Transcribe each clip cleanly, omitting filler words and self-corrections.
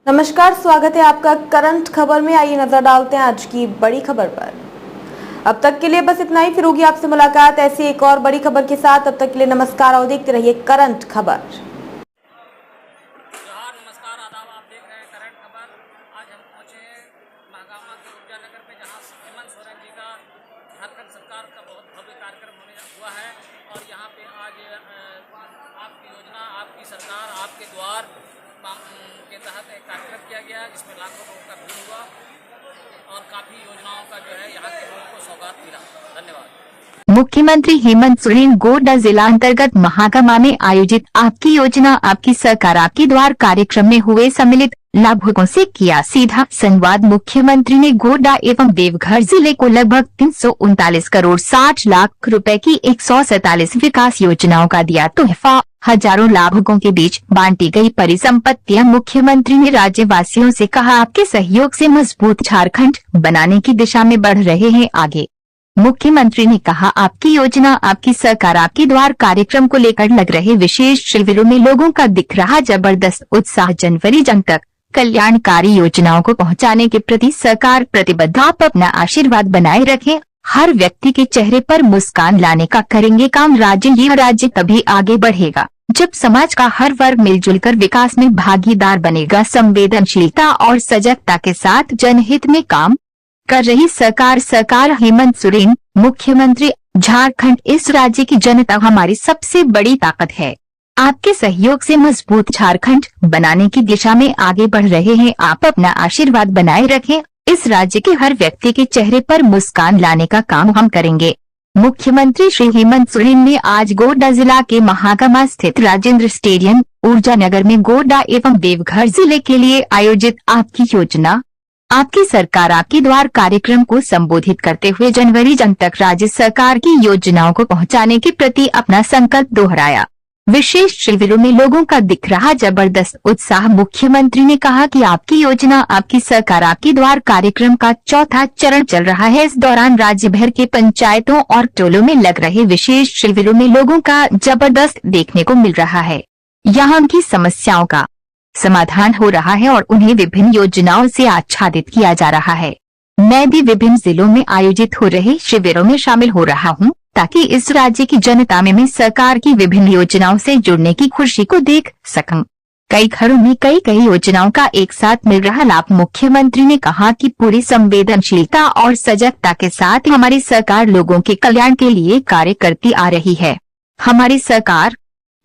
नमस्कार, स्वागत है आपका करंट खबर में। आइए नजर डालते हैं आज की बड़ी खबर पर। अब तक के लिए बस इतना ही, फिर होगी आपसे मुलाकात ऐसी एक और बड़ी खबर के साथ। तब तक के लिए नमस्कार और देखते रहिए करंट खबर। नमस्कार आदाब, आप देख रहे हैं करंट खबर। आज हम पहुंचे हैं महागामा के ऊर्जा नगर में, जहां हेमंत सोरेन जी का झारखंड सरकार का बहुत भव्य कार्यक्रम होने हुआ है। और यहां पे आज आपकी योजना, आपकी सरकार, आपके द्वार के तहत एक कार्यक्रम किया गया, जिसमें लाखों लोगों का भीड़ हुआ और काफ़ी योजनाओं का जो है यहाँ के लोगों को सौगात मिला। धन्यवाद। मुख्यमंत्री हेमंत सोरेन गोड्डा जिला अंतर्गत महागामा में आयोजित आपकी योजना आपकी सरकार आपके द्वार कार्यक्रम में हुए सम्मिलित लाभुकों से किया सीधा संवाद। मुख्यमंत्री ने गोड्डा एवं देवघर जिले को लगभग 339 करोड़ 60 लाख रुपए की 147 विकास योजनाओं का दिया तोहफा। हजारों लाभुकों के बीच बांटी गई परिसंपत्तियां। मुख्यमंत्री ने राज्यवासियों से कहा, आपके सहयोग से मजबूत झारखंड बनाने की दिशा में बढ़ रहे हैं आगे। मुख्यमंत्री ने कहा, आपकी योजना आपकी सरकार आपके द्वार कार्यक्रम को लेकर लग रहे विशेष शिविरों में लोगों का दिख रहा जबरदस्त उत्साह। जनवरी जंग तक कल्याणकारी योजनाओं को पहुंचाने के प्रति सरकार प्रतिबद्ध। आप अपना आशीर्वाद बनाए रखें, हर व्यक्ति के चेहरे पर मुस्कान लाने का करेंगे काम। राज्य तभी आगे बढ़ेगा जब समाज का हर वर्ग मिलजुल कर विकास में भागीदार बनेगा। संवेदनशीलता और सजगता के साथ जनहित में काम कर रही सरकार हेमंत सोरेन मुख्यमंत्री। झारखंड इस राज्य की जनता हमारी सबसे बड़ी ताकत है। आपके सहयोग से मजबूत झारखंड बनाने की दिशा में आगे बढ़ रहे हैं। आप अपना आशीर्वाद बनाए रखें, इस राज्य के हर व्यक्ति के चेहरे पर मुस्कान लाने का काम हम करेंगे। मुख्यमंत्री श्री हेमंत सोरेन ने आज गोड्डा जिला के महागामा स्थित राजेंद्र स्टेडियम ऊर्जा नगर में गोड्डा एवं देवघर जिले के लिए आयोजित आपकी योजना आपकी सरकार आपके द्वार कार्यक्रम को संबोधित करते हुए जनवरी जंग तक राज्य सरकार की योजनाओं को पहुंचाने के प्रति अपना संकल्प दोहराया। विशेष शिविरों में लोगों का दिख रहा जबरदस्त उत्साह। मुख्यमंत्री ने कहा कि आपकी योजना आपकी सरकार आपके द्वार कार्यक्रम का चौथा चरण चल रहा है। इस दौरान राज्य भर के पंचायतों और टोलों में लग रहे विशेष शिविरों में लोगों का जबरदस्त देखने को मिल रहा है। यहाँ की समस्याओं का समाधान हो रहा है और उन्हें विभिन्न योजनाओं से आच्छादित किया जा रहा है। मैं भी विभिन्न जिलों में आयोजित हो रहे शिविरों में शामिल हो रहा हूँ, ताकि इस राज्य की जनता में सरकार की विभिन्न योजनाओं से जुड़ने की खुशी को देख सकूं। कई घरों में कई योजनाओं का एक साथ मिल रहा लाभ। मुख्यमंत्री ने कहा कि पूरी संवेदनशीलता और सजगता के साथ हमारी सरकार लोगों के कल्याण के लिए कार्य करती आ रही है। हमारी सरकार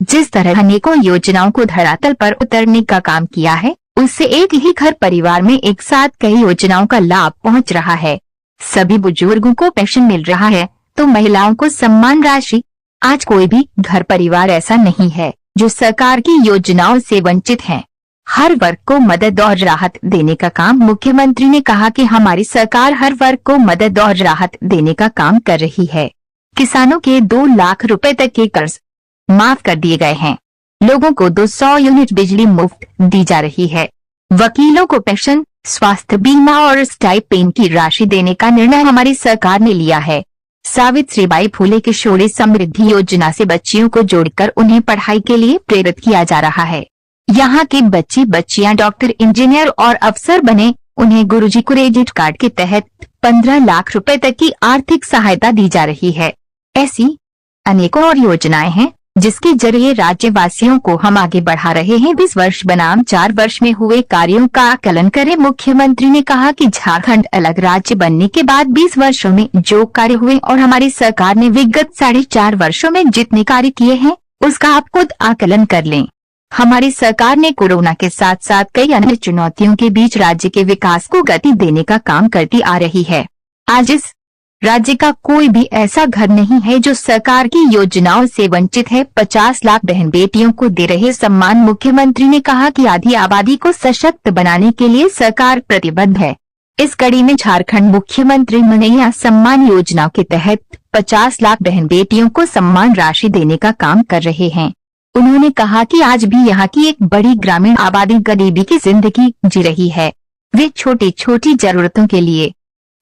जिस तरह अनेकों योजनाओं को धरातल पर उतरने का काम किया है, उससे एक ही घर परिवार में एक साथ कई योजनाओं का लाभ पहुंच रहा है। सभी बुजुर्गों को पेंशन मिल रहा है तो महिलाओं को सम्मान राशि। आज कोई भी घर परिवार ऐसा नहीं है जो सरकार की योजनाओं से वंचित है। हर वर्ग को मदद और राहत देने का काम। मुख्यमंत्री ने कहा कि हमारी सरकार हर वर्ग को मदद और राहत देने का काम कर रही है। किसानों के 2 लाख रुपए तक के कर्ज माफ कर दिए गए हैं। लोगों को 200 यूनिट बिजली मुफ्त दी जा रही है। वकीलों को पेंशन, स्वास्थ्य बीमा और स्टाइपेंड की राशि देने का निर्णय हमारी सरकार ने लिया है। सावित्रीबाई फुले किशोरी समृद्धि योजना से बच्चियों को जोड़कर उन्हें पढ़ाई के लिए प्रेरित किया जा रहा है। यहाँ के बच्चे बच्चियाँ डॉक्टर, इंजीनियर और अफसर बने। उन्हें गुरुजी क्रेडिट कार्ड के तहत 15 लाख रुपए तक की आर्थिक सहायता दी जा रही है। ऐसी अनेकों और योजनाएं हैं जिसके जरिए राज्यवासियों को हम आगे बढ़ा रहे हैं। 20 वर्ष बनाम 4 वर्ष में हुए कार्यों का आकलन करें। मुख्यमंत्री ने कहा कि झारखंड अलग राज्य बनने के बाद 20 वर्षों में जो कार्य हुए और हमारी सरकार ने विगत 4.5 वर्षों में जितने कार्य किए हैं, उसका आप खुद आकलन कर लें। हमारी सरकार ने कोरोना के साथ साथ कई अन्य चुनौतियों के बीच राज्य के विकास को गति देने का काम करती आ रही है। आज इस राज्य का कोई भी ऐसा घर नहीं है जो सरकार की योजनाओं से वंचित है। 50 लाख बहन बेटियों को दे रहे सम्मान। मुख्यमंत्री ने कहा कि आधी आबादी को सशक्त बनाने के लिए सरकार प्रतिबद्ध है। इस कड़ी में झारखंड मुख्यमंत्री मनैया सम्मान योजना के तहत 50 लाख बहन बेटियों को सम्मान राशि देने का काम कर रहे हैं। उन्होंने कहा कि आज भी यहाँ की एक बड़ी ग्रामीण आबादी गरीबी की जिंदगी जी रही है। वे छोटी छोटी जरूरतों के लिए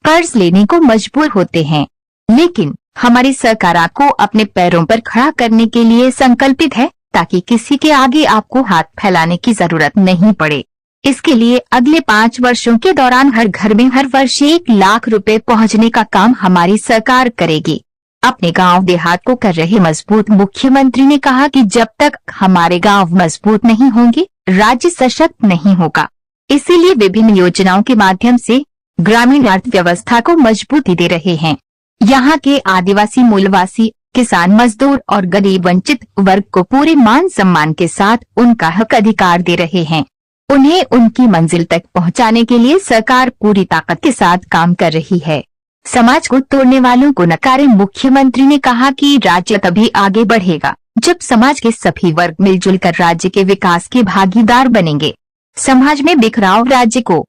कर्ज लेने को मजबूर होते हैं, लेकिन हमारी सरकार आपको अपने पैरों पर खड़ा करने के लिए संकल्पित है, ताकि किसी के आगे आपको हाथ फैलाने की जरूरत नहीं पड़े। इसके लिए अगले 5 वर्षों के दौरान हर घर में हर वर्ष 1 लाख रुपए पहुंचने का काम हमारी सरकार करेगी। अपने गांव देहात को कर रहे मजबूत मुख्यमंत्री ने कहा कि जब तक हमारे गांव मजबूत नहीं होंगे, राज्य सशक्त नहीं होगा। इसीलिए विभिन्न योजनाओं के माध्यम से ग्रामीण अर्थव्यवस्था को मजबूती दे रहे हैं। यहाँ के आदिवासी, मूलवासी, किसान, मजदूर और गरीब वंचित वर्ग को पूरे मान सम्मान के साथ उनका हक अधिकार दे रहे हैं। उन्हें उनकी मंजिल तक पहुँचाने के लिए सरकार पूरी ताकत के साथ काम कर रही है। समाज को तोड़ने वालों को नकारे। मुख्यमंत्री ने कहा कि राज्य तभी आगे बढ़ेगा जब समाज के सभी वर्ग मिलजुल कर राज्य के विकास के भागीदार बनेंगे। समाज में बिखराव राज्य को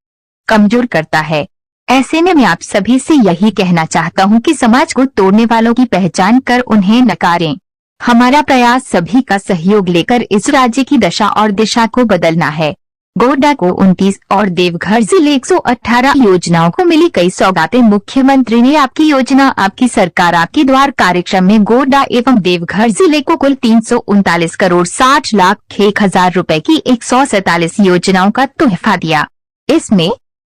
कमजोर करता है। ऐसे में मैं आप सभी से यही कहना चाहता हूं कि समाज को तोड़ने वालों की पहचान कर उन्हें नकारें। हमारा प्रयास सभी का सहयोग लेकर इस राज्य की दशा और दिशा को बदलना है। गोड्डा को 29 और देवघर जिले 118 योजनाओं को मिली कई सौगातें। मुख्यमंत्री ने आपकी योजना आपकी सरकार आपके द्वार कार्यक्रम में गोड्डा एवं देवघर जिले को कुल 339 करोड़ 60 लाख 1,000 रुपए की 147 योजनाओं का तोहफा दिया। इसमें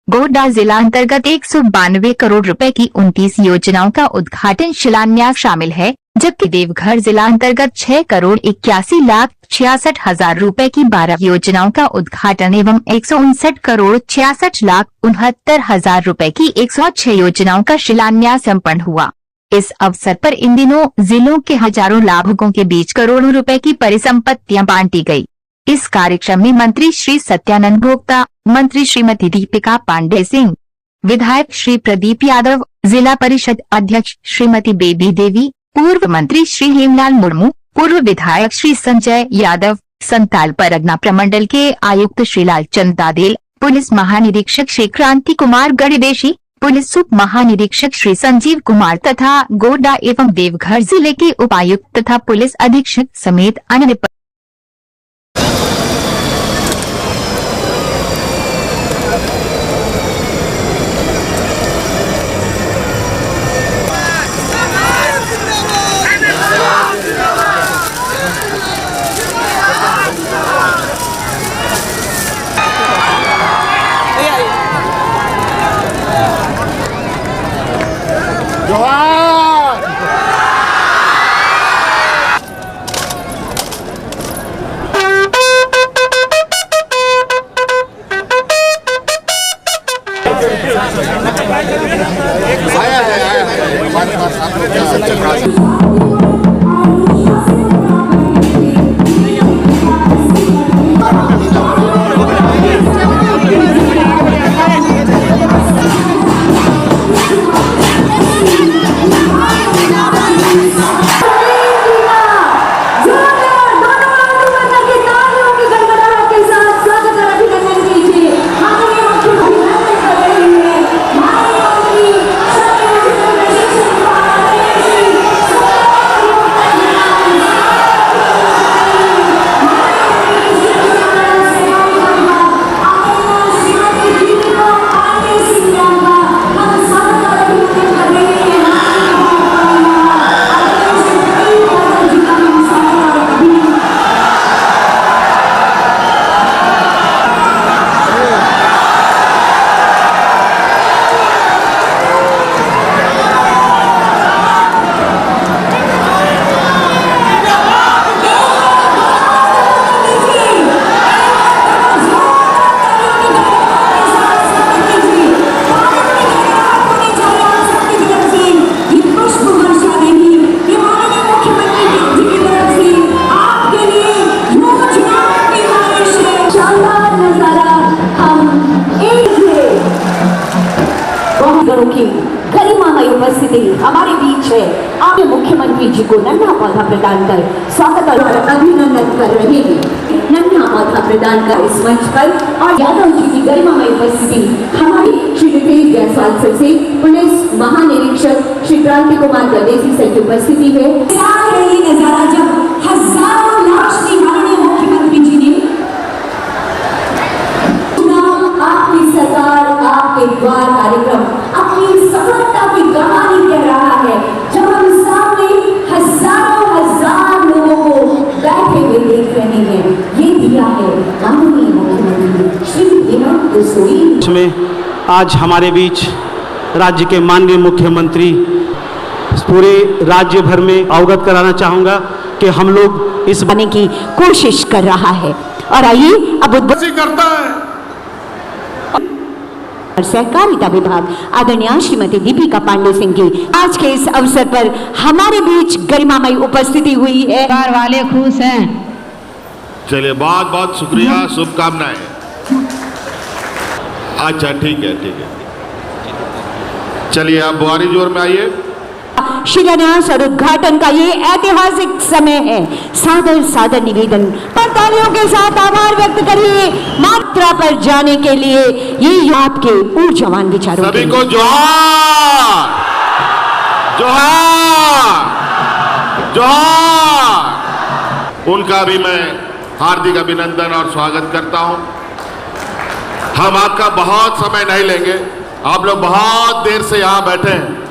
गोड्डा जिला अंतर्गत 192 करोड़ रुपए की 29 योजनाओं का उद्घाटन शिलान्यास शामिल है, जबकि देवघर जिला अंतर्गत 6 करोड़ 81 लाख 66 हजार रुपए की 12 योजनाओं का उद्घाटन एवं 159 करोड़ 66 लाख 69 हजार रुपए की 106 योजनाओं का शिलान्यास संपन्न हुआ। इस अवसर पर इन दिनों जिलों के हजारों लाभुकों के बीच करोड़ों रुपए की परिसंपत्तियां बांटी गई। इस कार्यक्रम में मंत्री श्री सत्यानंद भोक्ता, मंत्री श्रीमती दीपिका पांडे सिंह, विधायक श्री प्रदीप यादव, जिला परिषद अध्यक्ष श्रीमती बेबी देवी, पूर्व मंत्री श्री हेमलाल मुर्मू, पूर्व विधायक श्री संजय यादव, संताल परगना प्रमंडल के आयुक्त श्री लालचंद दादेल, पुलिस महानिरीक्षक श्री क्रांति कुमार गणदेशी, पुलिस उप महानिरीक्षक श्री संजीव कुमार तथा गोड्डा एवं देवघर जिले के उपायुक्त तथा पुलिस अधीक्षक समेत अन्य की गरिमामय उपस्थिति हमारे बीच है। आप मुख्यमंत्री जी को नन्हा पौधा प्रदान कर स्वागत और अभिनंदन कर रहे हैं। नन्हा पौधा प्रदान कर इस मंच पर और यादव जी की गरिमामय उपस्थिति हमारे श्री रितेश जायसवाल सर से पुलिस महानिरीक्षक श्री क्रांति कुमार गणदेशी सर की उपस्थिति है। नजारा जब हजारों लाख से माननीय मुख्यमंत्री जी ने आपकी सरकार आपके द्वार कार्यक्रम अपनी सफलता की कहानी कह रहा है। जब हम सामने हजारों हजार लोगों को बैठे हुए देख रहे हैं, ये दिया है माननीय मुख्यमंत्री श्री तो सोई इसमें आज हमारे बीच राज्य के माननीय मुख्यमंत्री पूरे राज्य भर में अवगत कराना चाहूँगा कि हम लोग इस बनने की कोशिश कर रहा है। और आइए अब करता है और सहकारिता विभाग आदरणीय श्रीमती दीपिका पांडे सिंह की आज के इस अवसर पर हमारे बीच गरिमामयी उपस्थिति हुई है। परिवार वाले खुश हैं। चलिए बहुत बहुत शुक्रिया, शुभकामनाएं। अच्छा ठीक है ठीक है, चलिए आप बुआरी जोर में आइए। शिलान्यास और उद्घाटन का ये ऐतिहासिक समय है। सादर सादर निवेदन पर तालियों के साथ आभार व्यक्त करिए मात्रा पर जाने के लिए। ये आपके ऊर्जावान विचारों सभी को जोहार जोहार जोहार। उनका भी मैं हार्दिक अभिनंदन और स्वागत करता हूं। हम आपका बहुत समय नहीं लेंगे, आप लोग बहुत देर से यहां बैठे हैं।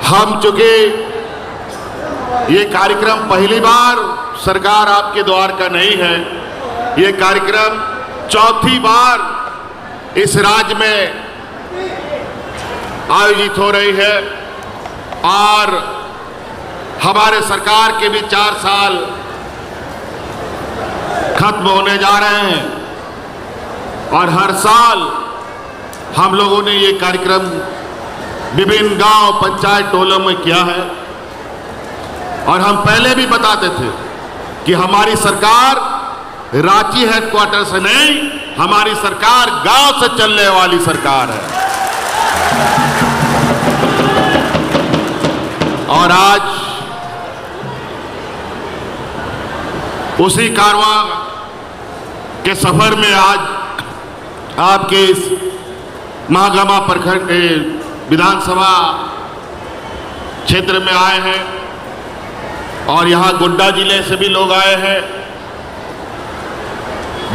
हम चूंकि ये कार्यक्रम पहली बार सरकार आपके द्वार का नहीं है, ये कार्यक्रम चौथी बार इस राज्य में आयोजित हो रही है और हमारे सरकार के भी 4 साल खत्म होने जा रहे हैं और हर साल हम लोगों ने ये कार्यक्रम विभिन्न गांव पंचायत टोलों में किया है। और हम पहले भी बताते थे कि हमारी सरकार रांची हेडक्वार्टर से नहीं, हमारी सरकार गांव से चलने वाली सरकार है। और आज उसी कारवां के सफर में आज आपके इस महागामा प्रखंड विधानसभा क्षेत्र में आए हैं और यहां गोड्डा जिले से भी लोग आए हैं,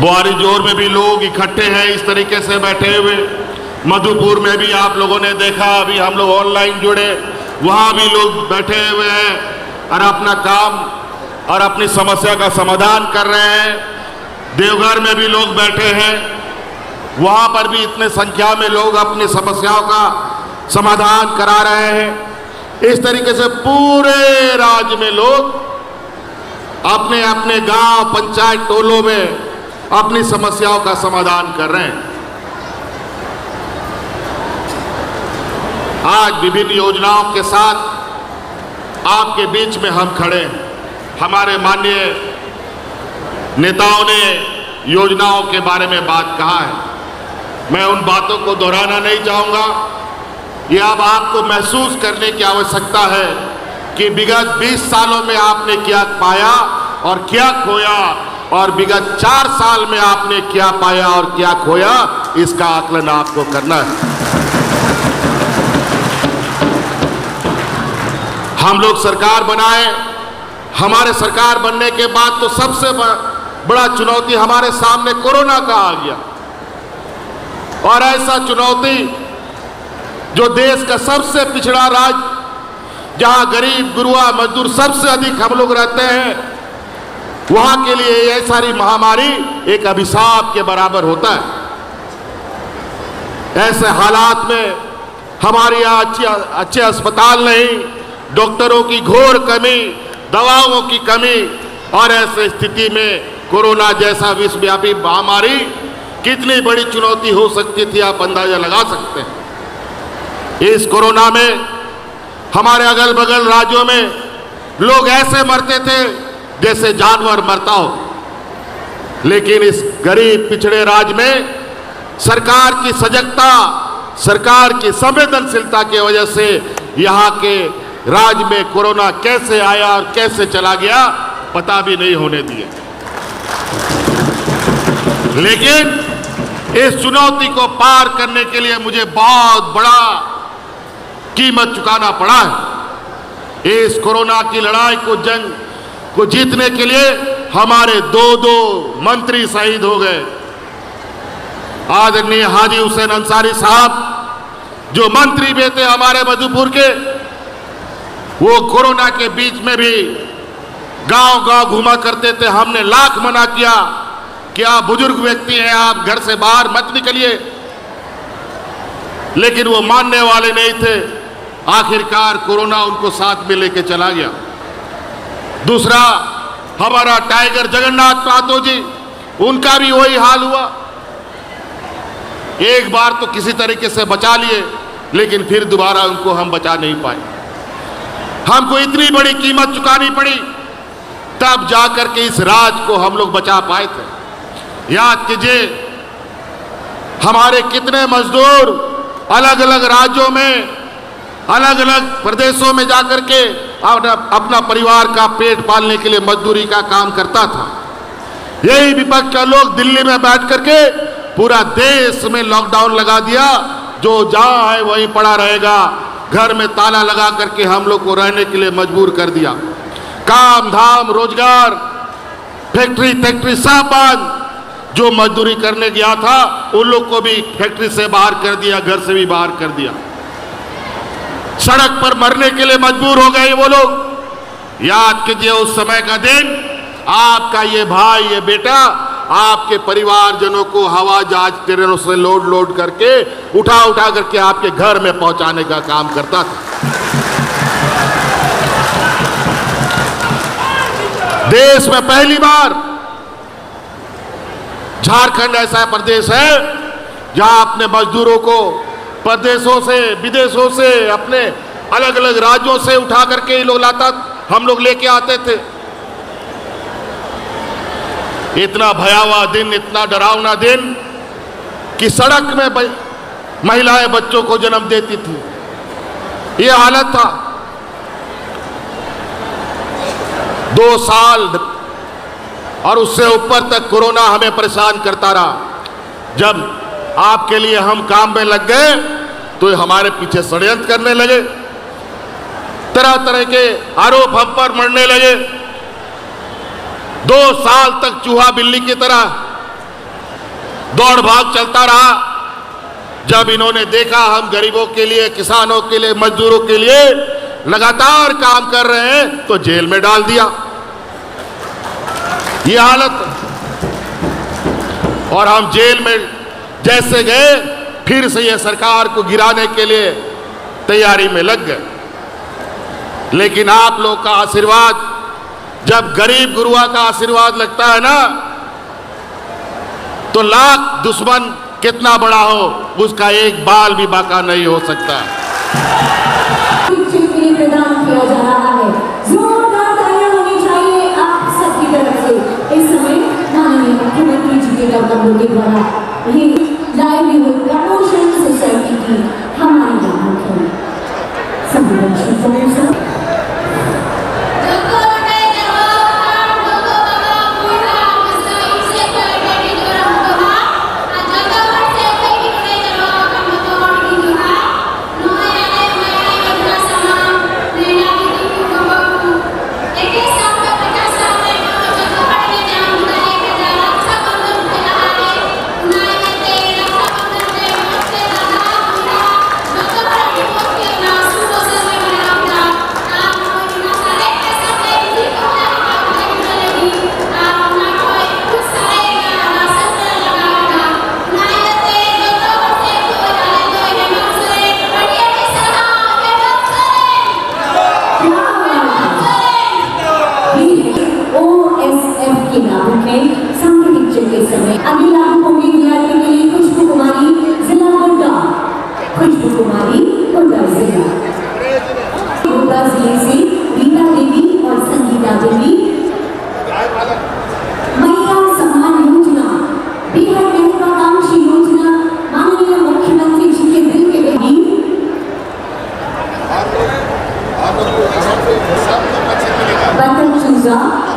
बुआरी जोर में भी लोग इकट्ठे हैं इस तरीके से बैठे हुए। मधुपुर में भी आप लोगों ने देखा, अभी हम लोग ऑनलाइन जुड़े, वहां भी लोग बैठे हुए हैं और अपना काम और अपनी समस्या का समाधान कर रहे हैं। देवघर में भी लोग बैठे हैं, वहां पर भी इतने संख्या में लोग अपनी समस्याओं का समाधान करा रहे हैं। इस तरीके से पूरे राज्य में लोग अपने अपने गांव पंचायत टोलों में अपनी समस्याओं का समाधान कर रहे हैं। आज विभिन्न योजनाओं के साथ आपके बीच में हम खड़े हैं। हमारे माननीय नेताओं ने योजनाओं के बारे में बात कहा है, मैं उन बातों को दोहराना नहीं चाहूंगा। ये अब आपको महसूस करने की आवश्यकता है कि विगत 20 सालों में आपने क्या पाया और क्या खोया, और विगत 4 साल में आपने क्या पाया और क्या खोया, इसका आकलन आपको करना है। हम लोग सरकार बनाए, हमारे सरकार बनने के बाद तो सबसे बड़ा चुनौती हमारे सामने कोरोना का आ गया। और ऐसा चुनौती जो देश का सबसे पिछड़ा राज्य, जहां गरीब गुरुआ मजदूर सबसे अधिक हम लोग रहते हैं, वहां के लिए यह सारी महामारी एक अभिशाप के बराबर होता है। ऐसे हालात में हमारे यहाँ अच्छे अस्पताल नहीं, डॉक्टरों की घोर कमी, दवाओं की कमी, और ऐसे स्थिति में कोरोना जैसा विश्वव्यापी महामारी कितनी बड़ी चुनौती हो सकती थी, आप अंदाजा लगा सकते हैं। इस कोरोना में हमारे अगल बगल राज्यों में लोग ऐसे मरते थे जैसे जानवर मरता हो, लेकिन इस गरीब पिछड़े राज्य में सरकार की सजगता, सरकार की संवेदनशीलता की वजह से यहाँ के राज्य में कोरोना कैसे आया और कैसे चला गया पता भी नहीं होने दिया। लेकिन इस चुनौती को पार करने के लिए मुझे बहुत बड़ा कीमत चुकाना पड़ा है। इस कोरोना की लड़ाई को, जंग को जीतने के लिए हमारे 2 मंत्री शहीद हो गए। आदरणीय हाजी हुसैन अंसारी साहब जो मंत्री भी थे हमारे मधुपुर के, वो कोरोना के बीच में भी गांव-गांव घुमा करते थे। हमने लाख मना किया कि आप बुजुर्ग व्यक्ति हैं, आप घर से बाहर मत निकलिए, लेकिन वो मानने वाले नहीं थे। आखिरकार कोरोना उनको साथ में लेके चला गया। दूसरा, हमारा टाइगर जगन्नाथ महतो जी, उनका भी वही हाल हुआ। एक बार तो किसी तरीके से बचा लिए, लेकिन फिर दोबारा उनको हम बचा नहीं पाए। हमको इतनी बड़ी कीमत चुकानी पड़ी, तब जाकर के इस राज को हम लोग बचा पाए थे। याद कीजिए, हमारे कितने मजदूर अलग अलग राज्यों में, अलग अलग प्रदेशों में जाकर के अपना परिवार का पेट पालने के लिए मजदूरी का काम करता था। यही विपक्ष के लोग दिल्ली में बैठ करके पूरा देश में लॉकडाउन लगा दिया। जो जहां है वहीं पड़ा रहेगा, घर में ताला लगा करके हम लोग को रहने के लिए मजबूर कर दिया। काम धाम, रोजगार, फैक्ट्री सब बंद। जो मजदूरी करने गया था उन लोग को भी फैक्ट्री से बाहर कर दिया, घर से भी बाहर कर दिया। सड़क पर मरने के लिए मजबूर हो गए वो लोग। याद कीजिए उस समय का दिन, आपका ये भाई, ये बेटा आपके परिवारजनों को हवा जहाज ट्रेनों से लोड करके उठा करके आपके घर में पहुंचाने का काम करता था। देश में पहली बार झारखंड ऐसा प्रदेश है जहां अपने मजदूरों को प्रदेशों से, विदेशों से, अपने अलग अलग राज्यों से उठा करके हम लोग लेके आते थे। इतना भयावह दिन, इतना डरावना दिन कि सड़क में महिलाएं बच्चों को जन्म देती थी। यह हालत था। 2 साल और उससे ऊपर तक कोरोना हमें परेशान करता रहा। जब आपके लिए हम काम में लग गए तो हमारे पीछे षड्यंत्र करने लगे, तरह तरह के आरोप हम पर मढ़ने लगे। 2 साल तक चूहा बिल्ली की तरह दौड़ भाग चलता रहा। जब इन्होंने देखा हम गरीबों के लिए, किसानों के लिए, मजदूरों के लिए लगातार काम कर रहे हैं, तो जेल में डाल दिया। ये हालत, और हम जेल में जैसे गए, फिर से ये सरकार को गिराने के लिए तैयारी में लग गए। लेकिन आप लोग का आशीर्वाद, जब गरीब गुरुआ का आशीर्वाद लगता है ना, तो लाख दुश्मन कितना बड़ा हो, उसका एक बाल भी बाका नहीं हो सकता। प्रदान किया जा रहा है। जोरदार तालियां होनी चाहिए आप सबकी तरफ से। इस समय माननीय मुख्यमंत्री जी के कर्तव्यों के द्वारा ये लाइवलीहुड प्रमोशन सोसाइटी की हमारी प्रमुख है संविधान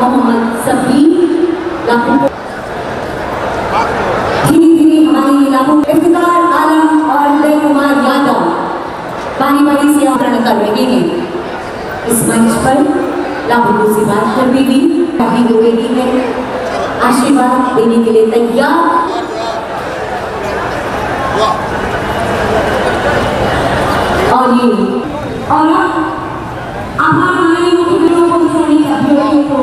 मोहम्मद सभी लाखों धीरे हमारे इलाकों इफ्तिकार आलम और उदय कुमार यादव पानी से आग्रह कर रहे हैं। इस मंच पर लाभों से बात कर दी गई, काफी लोग है आशीर्वाद देने के लिए तैयार। और ये और आभार माननीय मुख्यमंत्री को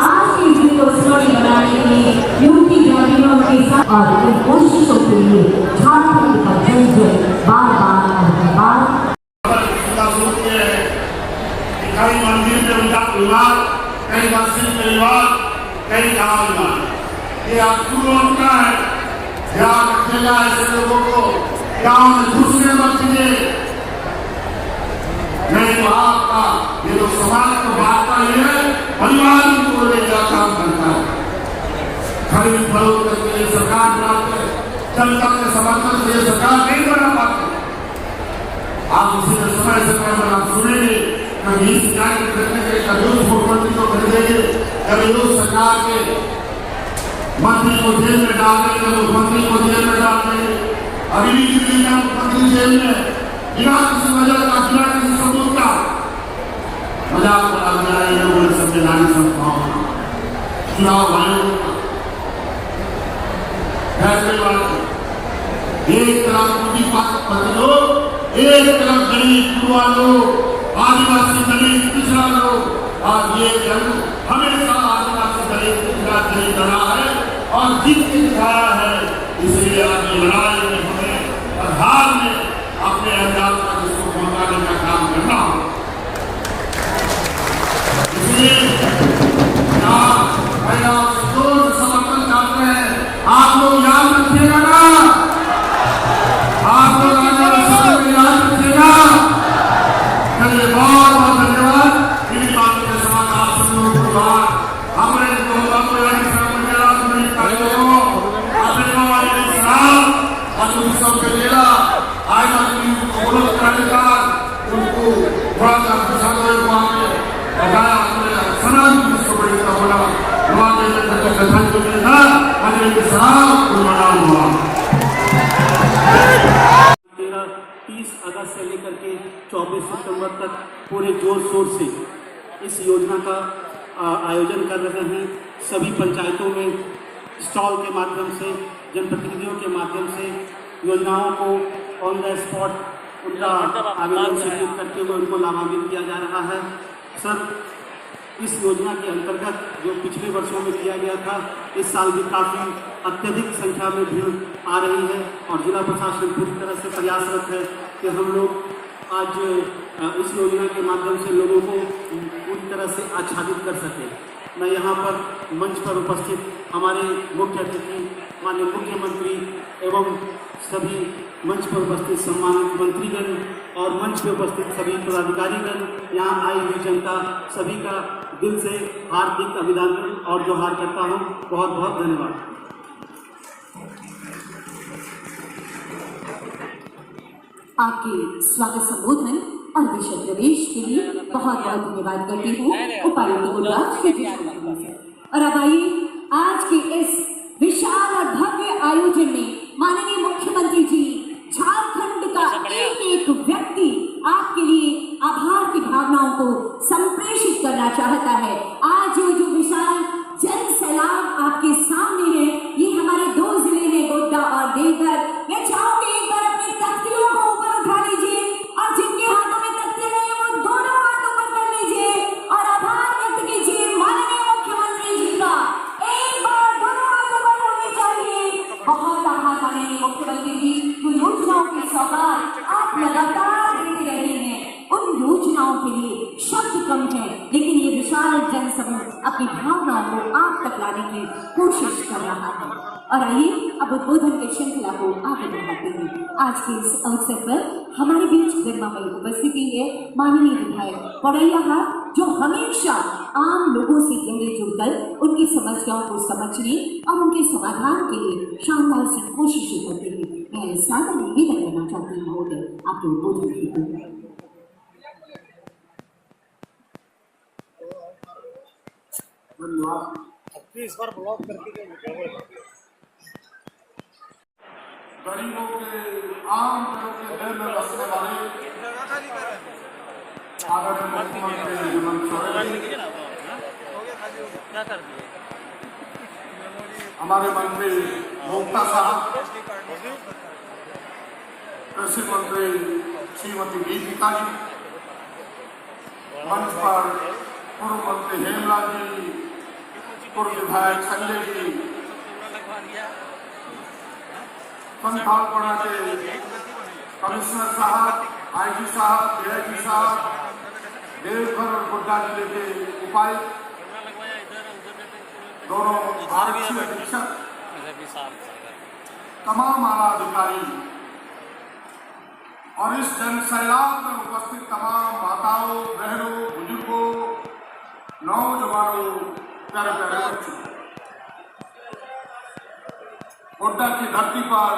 आज के को स्मरण बनाने के लिए यूपी ग्रामीणों के साथ और इन कोशिशों के लिए झारखंड का जन जन बार बार कई मंदिर में उनका परिवार, कई मुस्लिम परिवार, कई गाँव, ये आपको होता है। ध्यान रखिएगा ऐसे लोगों को गाँव में घुसने मत दीजिए। नहीं तो आपका ये जो समाज को बांटता है, परिवार को लेकर काम करता है। खरीद फरोख्त करके ये सरकार बनाते, जनता के समर्थन से ये सरकार नहीं बना पाती। आप उसी समय से पहले आप सुनेंगे, कभी इस न्याय करने के कभी उस मुख्यमंत्री को खरीदेंगे, कभी उस सरकार के मंत्री को जेल में डाल देंगे, मुख्यमंत्री को जेल में डाल देंगे। अभी भी दिल्ली का मुख्यमंत्री जेल में बिना किसी वजह का, बिना किसी सबूत का मजाक बना दिया है लोगों ने संविधानिक संस्थाओं का, चुनाव आयोग का फैसले वाले। एक तरफ पूंजीपति लोग, एक तरफ गरीब युवा लोग, आदिवासी दलित पिछड़ा लोग। और ये जंग हमेशा आदिवासी दलित पिछड़ा नहीं लड़ा है और जीत के दिखाया है। इसलिए आज ये लड़ाई में हमें और हार में अपने अंदाज का जिसको पहुंचाने का काम करना हो। इसलिए समर्थन चाहते हैं, आप लोग याद रखिएगा ना, आप लोग याद रखिएगा। चलिए बहुत बहुत धन्यवाद। मेरी बात के समाचार सुन लोगों को हमारे उनको थोड़ा सा बताया समाज विश्व बड़ी का बोला हुआ 30 अगस्त से लेकर के 24 सितंबर तक पूरे जोर शोर से इस योजना का आयोजन कर रहे हैं। सभी पंचायतों में स्टॉल के माध्यम से, जनप्रतिनिधियों के माध्यम से योजनाओं को ऑन द स्पॉट उनका आवेदन स्वीकृत करते हुए उनको लाभान्वित किया जा रहा है। सर, इस योजना के अंतर्गत जो पिछले वर्षों में किया गया था, इस साल भी काफ़ी अत्यधिक संख्या में भीड़ आ रही है और जिला प्रशासन पूरी तरह से प्रयासरत है कि हम लोग आज इस योजना के माध्यम से लोगों को पूरी तरह से आच्छादित कर सकें। मैं यहाँ पर मंच पर उपस्थित हमारे मुख्य अतिथि माननीय मुख्यमंत्री एवं सभी मंच पर उपस्थित सम्मानित मंत्रीगण और मंच पर उपस्थित सभी पदाधिकारीगण, यहाँ आई हुई जनता, सभी का दिल से हार्दिक अभिनंदन और जोहार करता हूँ। बहुत बहुत धन्यवाद। आपके स्वागत संबोधन और विषय प्रवेश के लिए बहुत बहुत धन्यवाद करती हूँ उपायुक्त गुजरात। और अब आइए आज के इस विशाल और भव्य आयोजन में माननीय मुख्यमंत्री जी, झारखंड का एक एक व्यक्ति आपके लिए आभार की भावनाओं को संप्रेषित करना चाहता है। आज जो विशाल जन सैलाब आपके सामने है, ये हमारे 2 जिले हैं, गोड्डा और देवघर। मैं चाहूंगी एक बार अपनी तख्तियों को ऊपर उठा लीजिए और जिनके हाथों में तख्तियां नहीं है वो दोनों हाथ ऊपर कर लीजिए और आभार व्यक्त कीजिए माननीय मुख्यमंत्री जी का। एक बार दोनों हाथ ऊपर होने चाहिए। बहुत आभार माननीय मुख्यमंत्री जी, जो योजनाओं की सौगात आप लगातार देते रहे हैं, उन योजनाओं के लिए शब्द कम है, लेकिन ये विशाल जनसमूह अपनी भावनाओं को आप तक लाने की कोशिश कर रहा है। और आइए अब उद्बोधन की श्रृंखला को आगे बढ़ाते हैं। आज के इस अवसर पर हमारे बीच गरिमामयी उपस्थिति है माननीय विधायक पड़ैया, जो हमेशा आम लोगों से गहरे जुड़कर उनकी समस्याओं को समझने और उनके समाधान के लिए शानदार सी कोशिशें करते हैं। मैं सादर निवेदन करना चाहती हूँ महोदय, आपके उद्बोधन के लिए। इस बार ब्लॉक करके गरीबों के आम लोगों के दिल में बसने वाले आदरणीय मुख्यमंत्री हेमंत सोरेन जी, हमारे मंत्री भोक्ता साहब, कृषि मंत्री श्रीमती गीता जी, मंच पर पूर्व मंत्री हेमलाल जी, पूर्व विधायक संजय जी, लगवा दिया। संथालपड़ा के कमिश्नर साहब, आईजी साहब, डीआईजी साहब, देवघर और गोड्डा जिले के उपायुक्त, दोनों आरक्षी अधीक्षक, तमाम आला अधिकारी और इस जन सैलाब में उपस्थित तमाम माताओं, बहनों, बुजुर्गों, नौजवानों, प्यारे प्यारे बच्चों, गोड्डा की धरती पर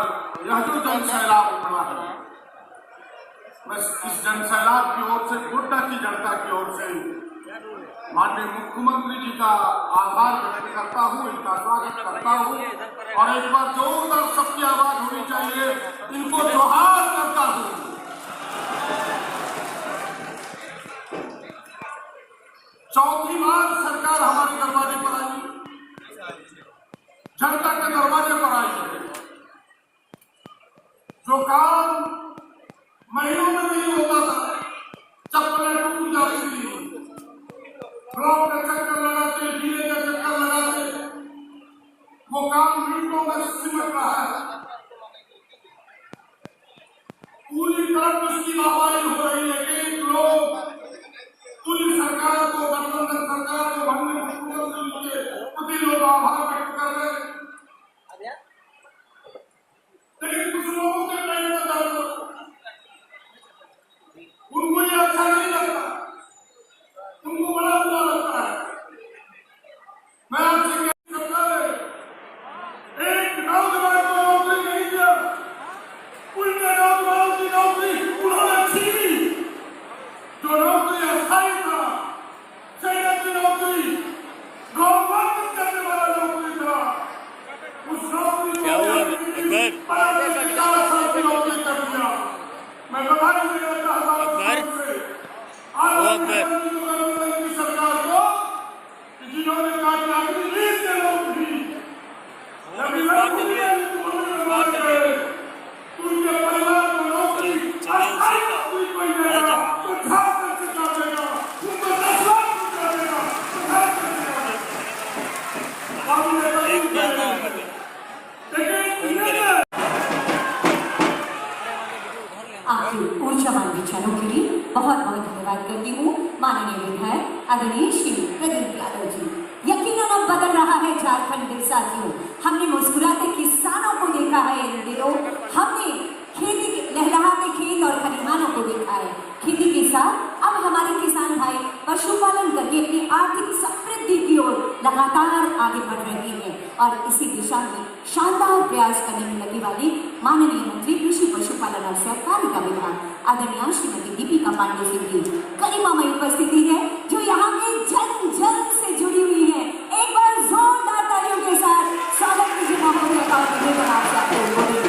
यह जो जन सैलाब उमड़ा है, मैं इस जन सैलाब की ओर से, गोड्डा की जनता की ओर से माननीय मुख्यमंत्री जी का आभार व्यक्त करता हूँ, इनका स्वागत करता हूँ और एक बार जोरदार सबकी आवाज होनी चाहिए, इनको जोहार करता हूँ। चौथी बार सरकार हमारे दरवाजे पर आई, जनता के दरवाजे पर आई है। जो काम महीनों में नहीं होता था, चप्पलें टूट जाती थी, ब्लॉक का चक्कर लगाते, जिले का चक्कर लगाते, वो काम मिनटों में सिमट रहा है। पूरी तरफ उसकी वाहवाही हो रही है कि लोग पूरी सरकार को, गठबंधन सरकार को माननीय मुख्यमंत्री के प्रति लोग आभार व्यक्त कर रहे हैं, लेकिन कुछ लोगों के टाइम में दर्द उनको ये अच्छा नहीं लगता, उनको बड़ा बुरा लगता है। मैं आपसे क्या करता है, एक नौजवान को नौकरी नहीं दिया, उनके नौजवानों की नौकरी उन्होंने छीनी। जो नौकरी अस्थायी था, सैनिक की नौकरी, गवर्नमेंट करने वाला नौकरी था, उस नौकरी को नौकरी कर दिया। मैं बधाई देना चाहता हूँ की सरकार को, जिन्होंने कहा कि लीज के लोग भी उनके परिवार को नौकरी अस्थायी नौकरी कोई देगा तो घाट करके काटेगा, उनको 10 लाख रुपया देगा तो घाट करके आपके ऊर्जावान विचारों के लिए बहुत बहुत धन्यवाद करती हूँ माननीय विधायक आदरणीय श्री प्रदीप यादव जी। यकीनन अब बदल रहा है झारखंड के साथियों। हमने मुस्कुराते किसानों को देखा है इन दिनों, हमने खेती लहलहाते खेत और खलिहानों को देखा है। खेती के साथ अब हमारे किसान भाई पशुपालन करके अपनी आर्थिक समृद्धि की ओर लगातार आगे बढ़ रहे हैं और इसी दिशा में शानदार प्रयास करने में लगी वाली माननीय मंत्री कृषि पशुपालन और सहकारिता विभाग आदरणीय श्रीमती दीपिका पांडे सिंह जी गरिमामय उपस्थिति है, जो यहाँ के जन जन से जुड़ी हुई है। एक बार जोरदार तालियों के साथ स्वागत कीजिए महोदय का और निवेदन आपसे आपको बोले।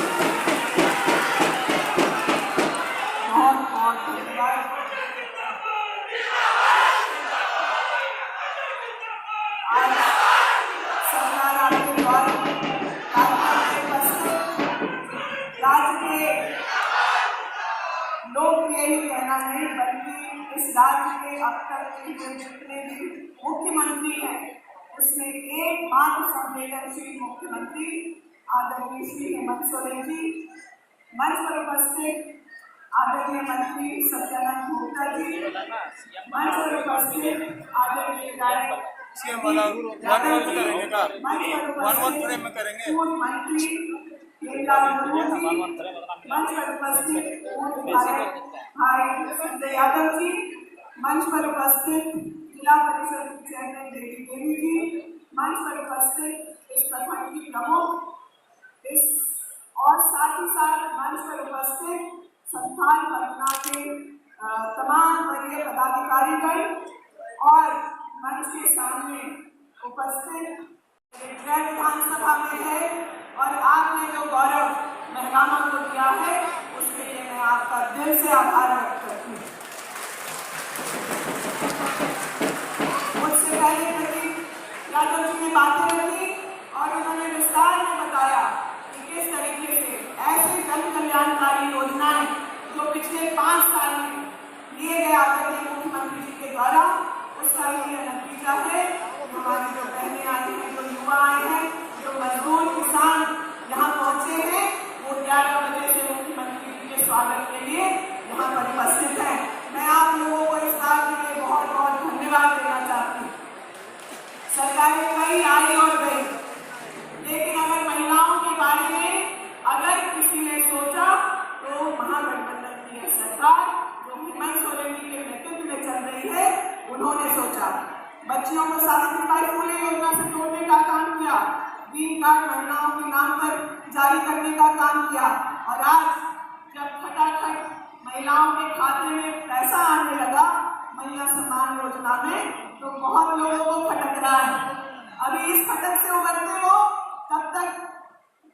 कहना नहीं बल्कि इस राज्य के अब तक के जितने भी मुख्यमंत्री हैं उसमें एकमात्र संवेदनशील मुख्यमंत्री आदरणीय श्री हेमंत सोरेन जी, मंच पर उपस्थित आदरणीय मंत्री सत्यानंद भोक्ता जी, मंच पर उपस्थित आदरणीय विधायक पूर्व मंत्री मंच पर उपस्थित पूर्व विधायक भाई संजय यादव जी, मंच पर उपस्थित जिला परिषद चेयरमैन बेटी देवी जी, मंच पर उपस्थित इस प्रखंड की प्रमुख इस और साथ ही साथ मंच पर उपस्थित संस्थान पटना के तमाम वरीय पदाधिकारीगण और मंच के सामने उपस्थित विधानसभा में है और आपने जो गौरव महंगामा को दिया है उसके लिए मैं आपका दिल से आभार व्यक्त करती हूँ। मुझसे पहले प्रदीप यादव जी ने बातें रखी और उन्होंने विस्तार में बताया कि किस तरीके से ऐसे जन कल्याणकारी योजनाएं जो पिछले 5 साल में लिए गए आदरणीय मुख्यमंत्री जी के द्वारा उसका ये नतीजा है। हमारी जो बहनें आई हैं, जो युवा आए हैं, जो मजदूर किसान यहाँ पहुंचे हैं, वो 11 बजे से मुख्यमंत्री जी के स्वागत के लिए यहाँ पर उपस्थित हैं। मैं आप लोगों को इस बात के लिए बहुत बहुत धन्यवाद देना चाहती हूँ। सरकारें कई आई और गई, लेकिन अगर महिलाओं के बारे में अगर किसी ने सोचा तो महागठबंधन की यह सरकार जो हेमंत सोरेन जी के नेतृत्व में चल रही है, उन्होंने सोचा। बच्चियों को सावित्रीबाई फुले योजना से जोड़ने का काम किया, ग्रीन कार्ड महिलाओं के नाम पर जारी करने का काम किया, और आज जब खटाखट महिलाओं के खाते में पैसा आने लगा महिला सम्मान योजना में, तो बहुत लोगों को खटक रहा है। अभी इस खटक से उबरते हो, तब तक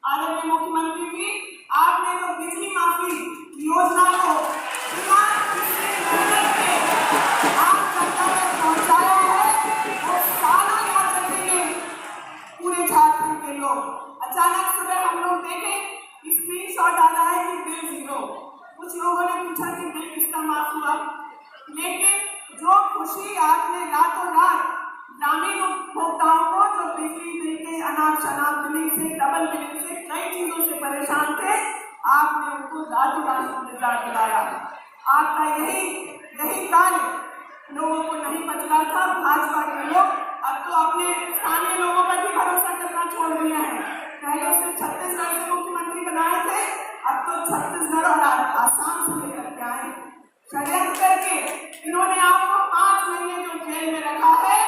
आदरणीय मुख्यमंत्री जी, आपने तो बिजली माफी योजना को बिना किसी मेहनत के आप जनता तक पहुंचाया है, वो सालों याद रखेंगे पूरे झारखंड के लोग। अचानक सुबह हम लोग देखे स्क्रीनशॉट आ रहा है कि बिल जीरो। कुछ लोगों ने पूछा कि बिल किसका माफ हुआ, लेकिन जो खुशी आपने रातों रात ग्रामीण उपभोक्ताओं को जो बिजली बिल के अनाप शनाप बिलिंग से, डबल बिलिंग से, कई चीजों से परेशान थे, आपने उनको रातों रात निजात दिलाया। आपका यही कार्य लोगों को नहीं बच रहा था। भाजपा के लोग अब तो अपने स्थानीय लोगों पर भी भरोसा करना छोड़ दिए हैं। पहले से छत्तीसगढ़ से मुख्यमंत्री बनाए थे, अब तो छत्तीसगढ़ और आसाम से लेकर के आए। षड्यंत्र करके इन्होंने आपको 5 महीने जो जेल में रखा है,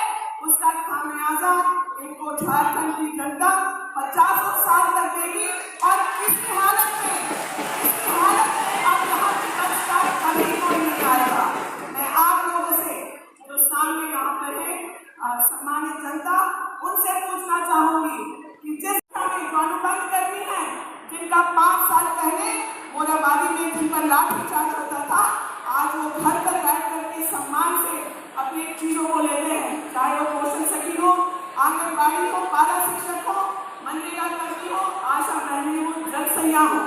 उसका खामियाजा इनको झारखंड की जनता 50 साल तक देगी। और इसकी हालत में अब यहाँ विपक्ष का कभी कोई नहीं आएगा। मैं आप लोगों से जो सामने यहाँ पर है सम्मानित जनता, उनसे पूछना चाहूंगी कि जिस समय जो अनुबंध कर्मी है, जिनका 5 साल पहले मोराबादी में जिन पर लाठीचार्ज होता था, आज वो घर पर बैठ करके सम्मान से अपनी चीजों को लेते हैं, चाहे वो पोषण सखी हो, आंगनबाड़ी हो, पारा शिक्षक हो, मनरेगा कर्मी हो, आशा बहनी हो, जल सैया हो,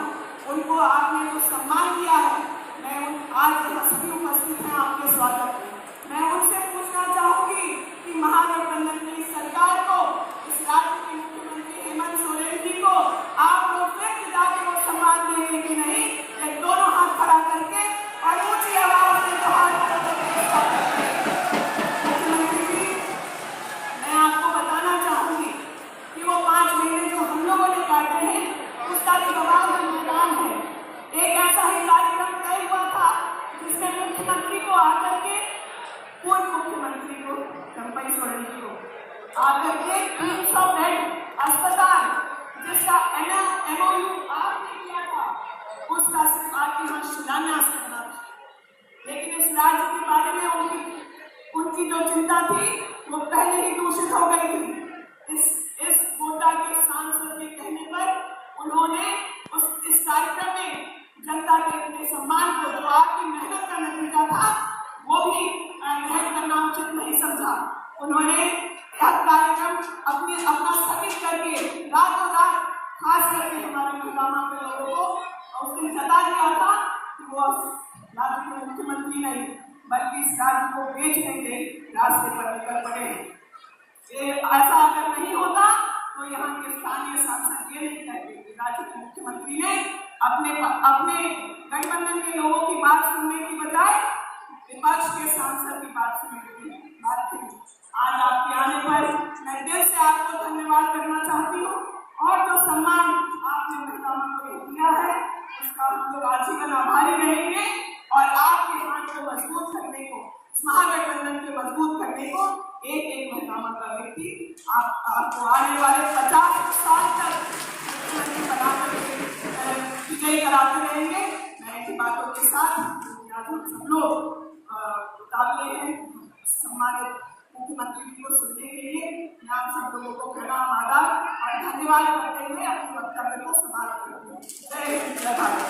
उनको आपने जो सम्मान दिया है, मैं आज यहाँ सभी उपस्थित हैं आपके स्वागत में। मैं उनसे पूछना चाहूंगी कि महागठबंधन की सरकार को, इस राज्य के मुख्यमंत्री हेमंत सोरेन जी को आप लोग फिर जाके वो सम्मान देंगे कि नहीं? ये दोनों हाथ खड़ा करके और ऊंची आवाज में मुख्यमंत्री जी, मैं आपको बताना चाहूंगी कि वो 5 महीने जो हम लोगों ने काटे हैं, उसका भी गवाह मैदान है। एक ऐसा ही कार्यक्रम तय हुआ था जिसमें मुख्यमंत्री को आकर के, पूर्व मुख्यमंत्री को, चंपई सोरेन जी को आकर के 300 बेड अस्पताल, जिसका MOU आपने किया था, उसका आपके यहाँ शिलान्यास करना था। लेकिन इस राज्य के बारे में उनकी जो चिंता थी, वो पहले ही दूषित हो गई थी। इस कोटा के सांसद के कहने पर उन्होंने इस कार्यक्रम में जनता के सम्मान को, जो आपकी मेहनत का नतीजा था, वो भी ग्रहण करना उचित नहीं समझा। उन्होंने यह कार्यक्रम अपना स्थगित करके रातों रात, खास करके हमारे महिलाओं के लोगों को उस दिन जता दिया था कि वो राज्य के मुख्यमंत्री नहीं, बल्कि इस राज्य को बेचने के रास्ते पर निकल पड़े हैं। ये ऐसा अगर नहीं होता तो यहाँ के स्थानीय सांसद ये नहीं कहते कि राज्य के मुख्यमंत्री ने अपने गठबंधन के लोगों की बात सुनने की बजाय विपक्ष के सांसद की बात सुनने की बात की। आज आपके आने पर मैं दिल से आपको धन्यवाद करना चाहती हूँ, और जो सम्मान आपने महिलाओं को दिया है, उसका हम लोग आजीवन आभारी रहेंगे। और आपके हाथ को मजबूत करने को, इस महागठबंधन को मजबूत करने को एक महिलाओं का व्यक्ति आपको आने वाले 50 साल तक मुख्यमंत्री बनाकर विजयी कराते रहेंगे। मैं इन बातों के साथ सब लोग मुकाबले हैं सम्मानित मुख्यमंत्री जी को सुनने के लिए। मैं आप सब लोगों को प्रणाम, आदाब और धन्यवाद करते हुए अपने वक्तव्य को समाप्त करते हैं। जय हिंद, जय भारत।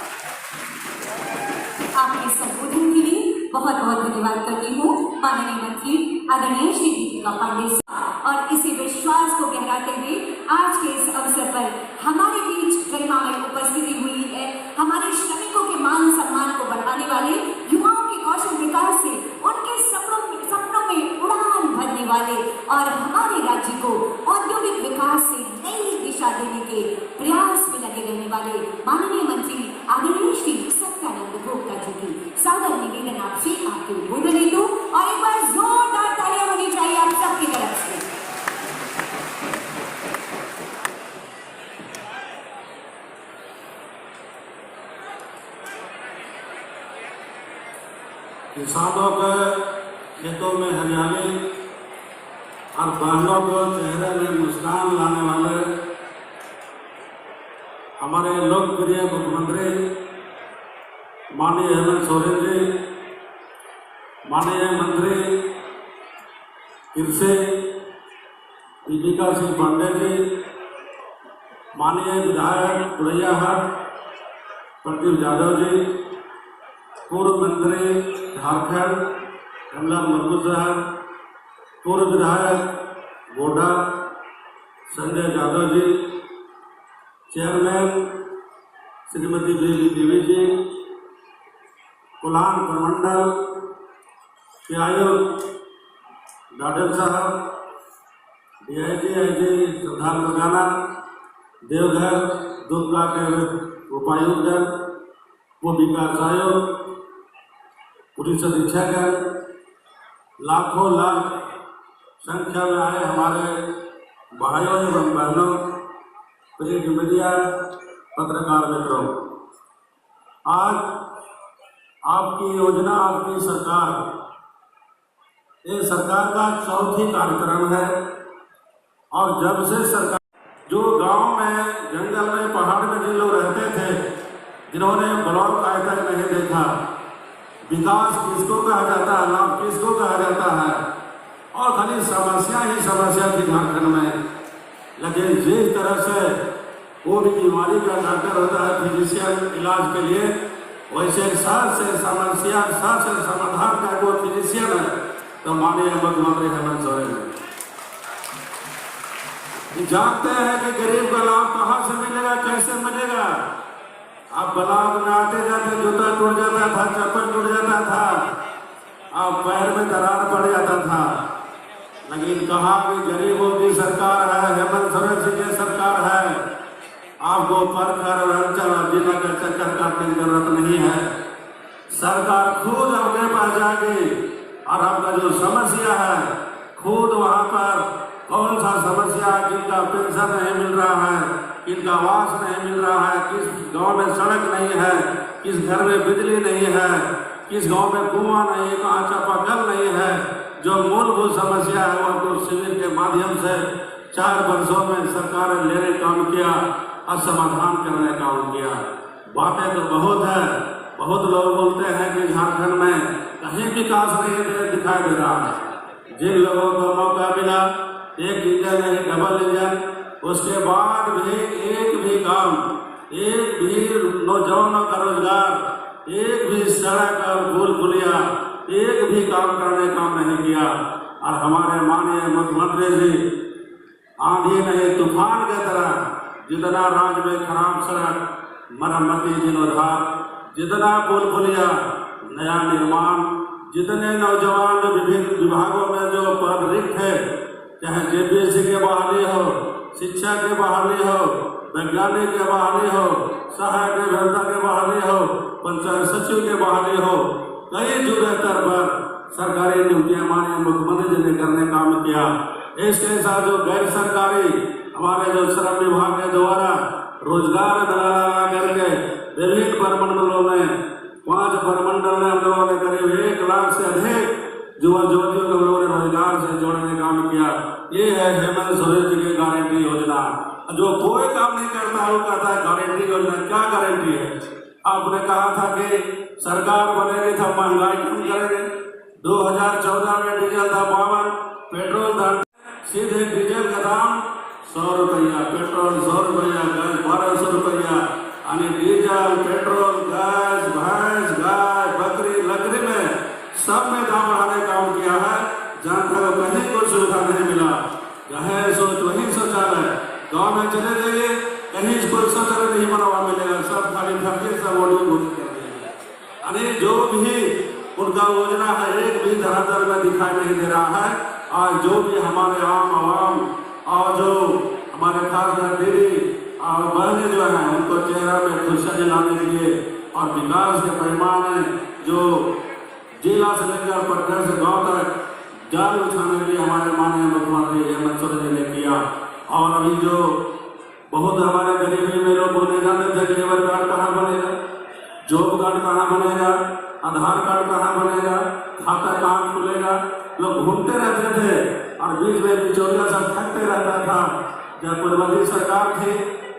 आपके संबोधन के लिए बहुत बहुत धन्यवाद करती हूँ माननीय मंत्री आदरणीय श्री दीपिका पांडे साहब। और इसी विश्वास को गहराते हुए आज के इस अवसर पर हमारे बीच गरिमामय उपस्थिति हुई है हमारे श्रमिकों के मान सम्मान को बढ़ाने वाले, युवाओं के कौशल विकास से उनके सपनों में उड़ान भरने वाले और हमारे राज्य किसानों के खेतों में हरियाली और बहनों को चेहरे में मुस्कान लाने वाले हमारे लोकप्रिय मुख्यमंत्री माननीय हेमंत सोरेन जी, माननीय मंत्री कृषि दीपिका सिंह पांडे जी, माननीय विधायक कुड़ैयाहाट प्रदीप यादव जी, पूर्व मंत्री झारखंड कमला मुर्मू साहब, पूर्व विधायक गोड्डा संजय यादव जी, चेयरमैन श्रीमती देवी जी, कुलान प्रमंडल के आयुक्त डाडल साहब, DIG प्रधान लगाना, देवघर दुर्गा के उपायुक्त, वो विकास आयोग, पुलिस अधीक्षक, लाखों लाख संख्या में आए हमारे भाइयों एवं बहनों, प्रिंट मीडिया, पत्रकार मित्रों, आज आपकी योजना, आपकी सरकार, ये सरकार का चौथी कार्यक्रम है। और जब से सरकार, जो गांव में, जंगल में, पहाड़ में जिन लोग रहते थे, जिन्होंने ब्लॉक आज तक नहीं देखा, विकास किसको कहा जाता है, लाभ किसको कहा जाता है, और खाली समस्या ही समस्या थी झारखंड में। लेकिन जिस तरह से कोई भी बीमारी का डॉक्टर होता है, फिजिशियन इलाज के लिए, वैसे साथ से समस्या, साथ से समाधान का कोई फिजिशियन है तो माननीय मुख्यमंत्री हेमंत सोरेन है। जानते हैं कि गरीब का लाभ कहाँ से मिलेगा, कैसे मिलेगा। अब ब्लॉक में आते जाते जूता टूट जाता था, चप्पल टूट जाता था, अब पैर में दरार पड़ जाता था। लेकिन कहा कि गरीबों की सरकार है, हेमंत सोरेन जी की सरकार है, आपको परखर और अंचल और जिला का चक्कर काटने की जरूरत नहीं है। सरकार खुद अपने पास जाएगी और आपका जो समस्या है, खुद वहां पर कौन सा समस्या है, किनका पेंशन नहीं मिल रहा है, किनका आवास नहीं मिल रहा है, किस गांव में सड़क नहीं है, किस घर में बिजली नहीं है, किस गांव में कुआं नहीं है, कहाँ चापाकल नहीं है, जो मूलभूत समस्या है वो आपको शिविर के माध्यम से 4 वर्षों में सरकार ने लेने काम किया और समाधान करने का काम किया। बातें तो बहुत है, बहुत लोग बोलते हैं कि झारखंड में कहीं विकास नहीं दिखाई दे रहा है। जिन लोगों को मौका मिला, एक इंजन नहीं डबल इंजन, उसके बाद भी एक भी काम, एक भी नौजवानों का रोजगार, एक भी सड़क और पुल पुलिया, एक भी काम करने काम नहीं किया। और हमारे माननीय मुख्यमंत्री जी आंधी नहीं तूफान की तरह जितना राज्य में खराब सड़क, मरम्मती, जीर्णोद्धार, जितना पुल पुलिया, नया निर्माण, जितने नौजवान विभिन्न विभागों में जो पद रिक्त है, चाहे JPSC के बहाली हो, शिक्षा के बहाली हो, वैज्ञानिक के बहाली हो, सहायक अभियंता के बहाली हो, पंचायत सचिव के बहाली हो, कई जुड़े स्तर पर सरकारी ड्यूटियां माननीय मुख्यमंत्री जी ने करने काम किया। इसके साथ जो गैर सरकारी हमारे जो श्रम विभाग के द्वारा रोजगार लगा करके विभिन्न प्रमंडलों में, 5 प्रमंडल में हम लोगों ने करीब 1 लाख से अधिक युवा युवतियों को हम लोगों ने रोजगार से जोड़ने का काम किया। ये है हेमंत सोरेन जी की गारंटी योजना। जो कोई काम नहीं करता वो कहता है गारंटी योजना। क्या गारंटी है? आपने कहा था कि सरकार बनेगी तो महंगाई कम करेंगे। 2014 में डीजल था 52, पेट्रोल था, सीधे डीजल का दाम 100 रुपया, पेट्रोल 100 रुपया, गैस 1200 रुपया। यानी डीजल, पेट्रोल, गैस, भैंस, गाय, बकरी, लकड़ी में सब में दाम बढ़ाने का काम किया है। जनता को कहीं कोई सुविधा नहीं मिला। जहाँ सोच वहीं शौचालय, गाँव में चले जाइए कहीं कोई शौचालय नहीं बना हुआ मिलेगा, सब खाली फर्जी सब ऑडियो घोषित कर दिए। यानी जो भी उनका योजना है एक भी धरातल में दिखाई नहीं दे रहा है। और जो भी हमारे आम आवाम और जो हमारे खासकर दीदी और बहनें जो हैं उनको चेहरा में खुशियाँ दिलाने के लिए और विकास के पैमाने जो जिला से लेकर प्रखंड से गांव तक जाल बिछाने के लिए हमारे माननीय मुख्यमंत्री हेमंत सोरेन जी ने किया। और अभी जो बहुत हमारे गरीबी में लोग बोलने जाते थे लेबर कार्ड कहाँ बनेगा, जॉब कार्ड कहाँ बनेगा, आधार कार्ड कहाँ बनेगा, खाता कहाँ खुलेगा। लोग घूमते रहते थे और बीच में बिचौलिया सब थकते रहता था। जब पूर्ववर्ती सरकार थी,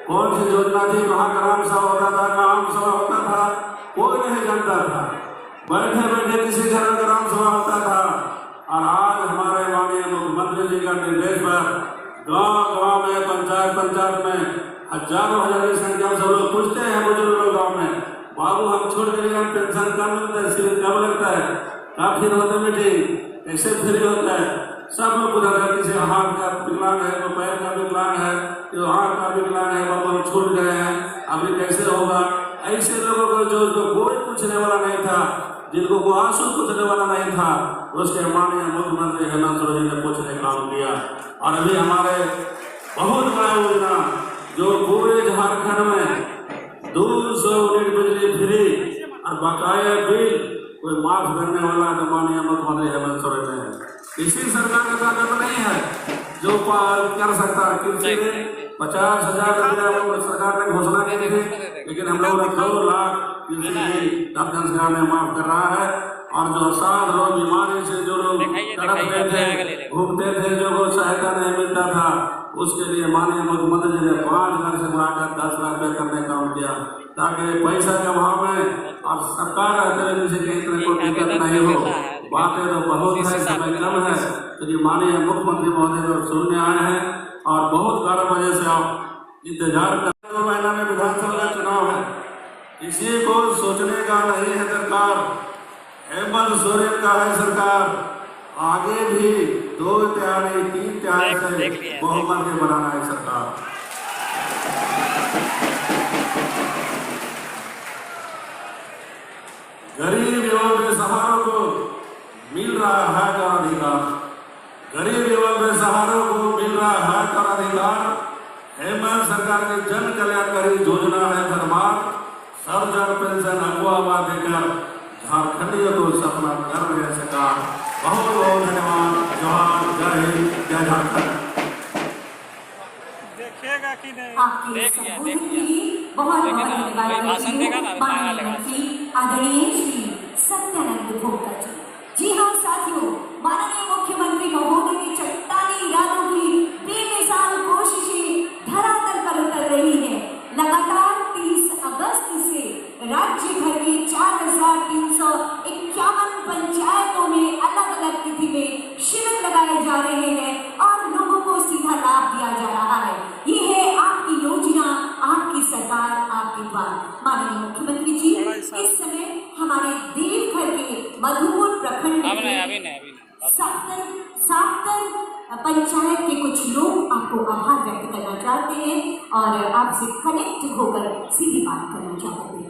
कौन सी योजना थी, कहाँ ग्राम सभा होता था, कहाँ आम सभा होता था, कोई नहीं जानता था। बैठे बैठे किसी घर में ग्राम सभा होता था। और आज हमारे माननीय मुख्यमंत्री जी का निर्देश पर गांव गांव में, पंचायत पंचायत में हजारों हजार की संख्या में सब लोग पूछते हैं बुजुर्ग लोग गाँव में, बाबू हम छोड़ के लिए पेंशन कब मिलता है, सिविल कब लगता है, कब फिर होता मीटिंग, कैसे फ्री होता है। सब लोग उधर है, किसी हाथ का विकलांग है, तो पैर का विकलांग है, तो हाथ का विकलांग है, बाबा छूट गए हैं, अभी कैसे होगा। ऐसे लोगों को जो कोई पूछने वाला नहीं था, जिनको को आंसू पूछने वाला नहीं था, उसके माननीय मुख्यमंत्री हेमंत सोरेन ने पूछने का काम किया। और अभी हमारे बहुत बड़ा योजना जो पूरे झारखंड में 200 यूनिट बिजली फ्री और बकाया बिल कोई माफ करने वाला तो माननीय मुख्यमंत्री हेमंत सोरेन है। इसी सरकार का ताकत नहीं है जो कर सकता है, क्योंकि 50,000 रुपया सरकार ने घोषणा की थी, लेकिन हम लोग 2 लाख सरकार ने माफ कर रहा है। और जो 7 लोग बीमारी से जो लोग तड़पते थे, घूमते थे, जो को सहायता नहीं मिलता था, उसके लिए माननीय मुख्यमंत्री जी ने 5 लाख से बढ़ाकर 10 लाख रुपये करने का काम किया, ताकि पैसा के अभाव में और सरकार रहते हुए किसी के इतने कोई दिक्कत नहीं हो। बातें तो बहुत है, समय कम है, तो जी माननीय मुख्यमंत्री महोदय लोग सुनने आए हैं और बहुत 12 बजे से आप इंतजार कर। 2 महीना में विधानसभा का चुनाव है, किसी को सोचने का नहीं है। सरकार हेमंत सोरेन का है सरकार, आगे भी 2 तिहाई 3 तिहाई से बहुमत में बनाना है सरकार। गरीब एवं बेसहारों को मिल रहा है का अधिकार, गरीब एवं बेसहारों को मिल रहा है का अधिकार। हेमंत सरकार की जन कल्याणकारी योजना है धर्मार्थ, सर्वजन पेंशन अगुआ देकर झारखंडियों को सपना कर रहे सरकार। बहुत बहुत धन्यवाद। जोहार, जय हिंद, जय झारखंड। देखिएगा कि नहीं? आपके संबोधन के लिए बहुत बहुत धन्यवाद। माननीय मंत्री आदरणीय श्री सत्यानंद भोक्ता जी। जी हाँ साथियों, माननीय मुख्यमंत्री महोदय की चट्टानी इरादों की बेमिसाल कोशिशें धरातल पर उतर रही है। लगातार 30 अगस्त से राज्य भर के 4,351 पंचायतों में अलग अलग तिथि में शिविर लगाए जा रहे हैं और लोगों को सीधा लाभ दिया जा रहा है। ये है आपकी योजना, आपकी सरकार, आपके द्वार। माननीय मुख्यमंत्री जी, इस समय हमारे देवघर के मधुपुर प्रखंड में साप्तर पंचायत के कुछ लोग आपको आभार व्यक्त करना चाहते हैं और आपसे कनेक्ट होकर सीधी बात करना चाहते हैं।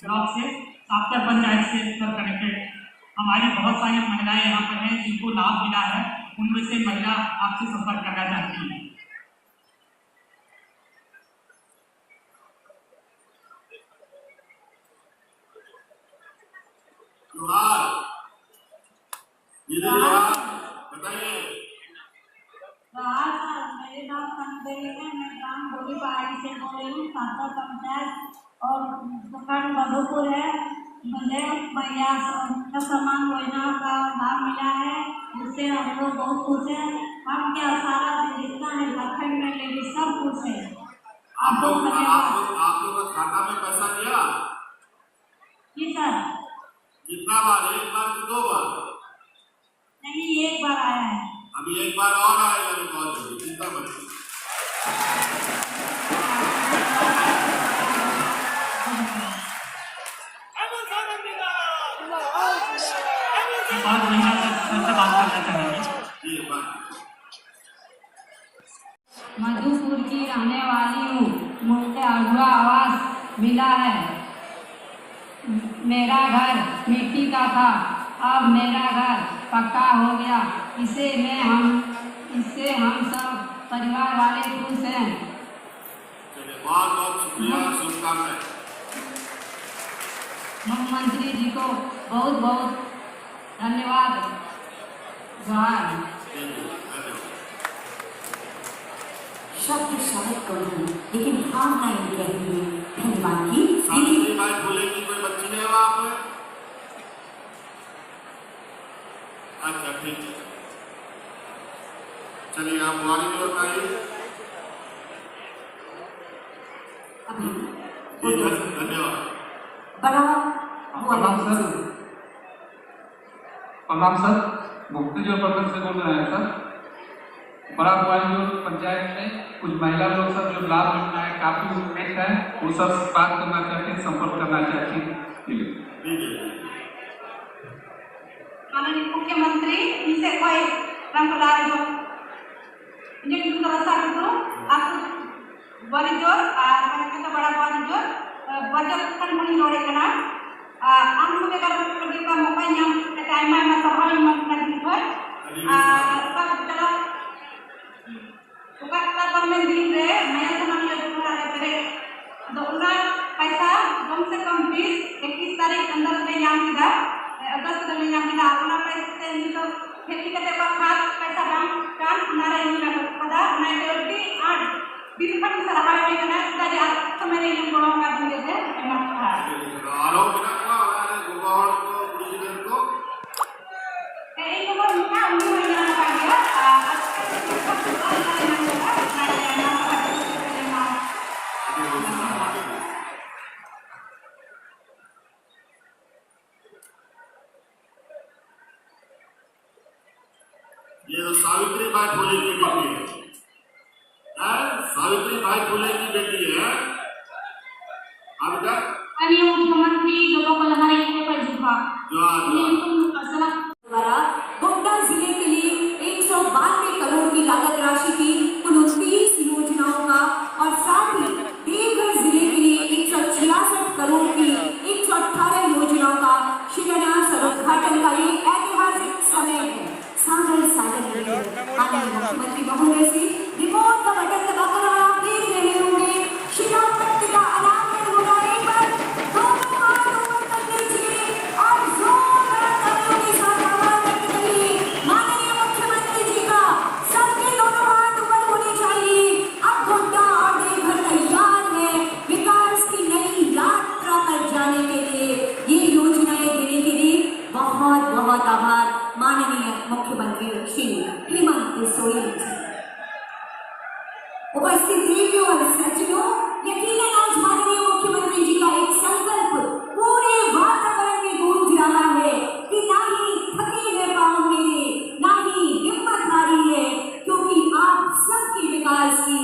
ब्लॉक से साप्तर पंचायत से कनेक्टेड हमारी बहुत सारी महिलाएं यहाँ पर हैं जिनको लाभ मिला है, उनमें से महिला आपसे संपर्क करना चाहती है। मेरे नाम संदेश है, मैं ग्राम बोली पहाड़ी से बोल रही हूँ। साप्तर पंचायत और प्रखंड मधुपुर है। मुझे महिला समान योजना का लाभ मिला है, जिससे हम लोग बहुत खुश हैं। हम क्या सारा जितना है झारखंड में लेडीज सब खुश है। आप लोग का खाता में पैसा दिया? जी सर। कितना बार? 1 बार कि 2 बार? नहीं, 1 बार आया है। अभी 1 बार और आएगा। चिंता मत। बात करना चाहेंगे। मधुपुर की रहने वाली हूँ, मुझे अगुआ आवास मिला है। मेरा घर मिट्टी का था, अब मेरा घर पक्का हो गया। इससे हम सब परिवार वाले खुश हैं। बहुत बहुत शुक्रिया, शुभकामनाएं। मुख्यमंत्री जी को बहुत बहुत धन्यवाद। जोहार। शब्द शायद कम है, लेकिन भावना इनके लिए धन्यवाद की। सावित्री बाई फुले की कोई बच्ची है वहां पे? अच्छा ठीक है, चलिए आप हमारी भी बताइए। धन्यवाद। बड़ा प्रणाम सर, मुफ्ती प्रखंड से बोल रहे हैं सर। बड़ा जो पंचायत में कुछ महिला लोग सब जो लाभ योजना है काफी उपकृत है, वो सब बात करना चाहते हैं, संपर्क करना चाहते हैं। माननीय मुख्यमंत्री इनसे कोई रंगदार जो ini terasa itu aku barijor mereka bada barijor bajar kan muni lore kana am ko begar pergi ka mokai nyam ke time ma sabhai ma kan dikhoi ka tala uka ka government din re maya samam ye pura re तो उनका पैसा कम से कम 21 तारीख अंदर में नाम किया अगस्त में नाम किया अपना पैसे तो खेती करते वक्त खाद पैसा बैंक कान हमारा इन पदा मैं डेटी 8 20 फंड सलाह में करना ताकि आज समय नहीं बोलो का दूंगे थे आरोप बिना क्या हो रहा है गुबाड़ को प्रेसिडेंट को एक बार उनका उन्होंने नाम का दिया ये तो सावित्री बाई फुले की बेटी है, सावित्री बाई फुले की बेटी है। अब तक माननीय मुख्यमंत्री जो को हमारे इतने पर झुका द्वारा गोड्डा जिले के लिए 192 करोड़ की लागत राशि की 29 योजनाओं का और साथ ही देवघर जिले के लिए 166 करोड़ की 118 योजनाओं का शिलान्यास और उद्घाटन का ये ऐतिहासिक समय है। मुख्यमंत्री महोदय से रिमोट का बटन दबाकर आप देख रहे होंगे शिलान्यास का अनावरण होगा। एक बार दोनों हाथ ऊपर कर दीजिए और जोरदार तालियों के साथ आवाज व्यक्त करिए माननीय मुख्यमंत्री जी का। सबके दोनों हाथ ऊपर होने चाहिए। अब गोड्डा और देवघर तैयार है विकास की नई यात्रा पर जाने के लिए। ये योजनाएं देने के लिए बहुत बहुत आभार माननीय मुख्यमंत्री श्री हेमंत सोरेन जी। उपस्थित देवियों और सज्जनों, यकीनन आज माननीय मुख्यमंत्री जी का एक संकल्प पूरे वातावरण में गूंज रहा है कि ना ही थके हैं पांव मेरे, ना ही हिम्मत हारी है, क्योंकि आप सबके विकास की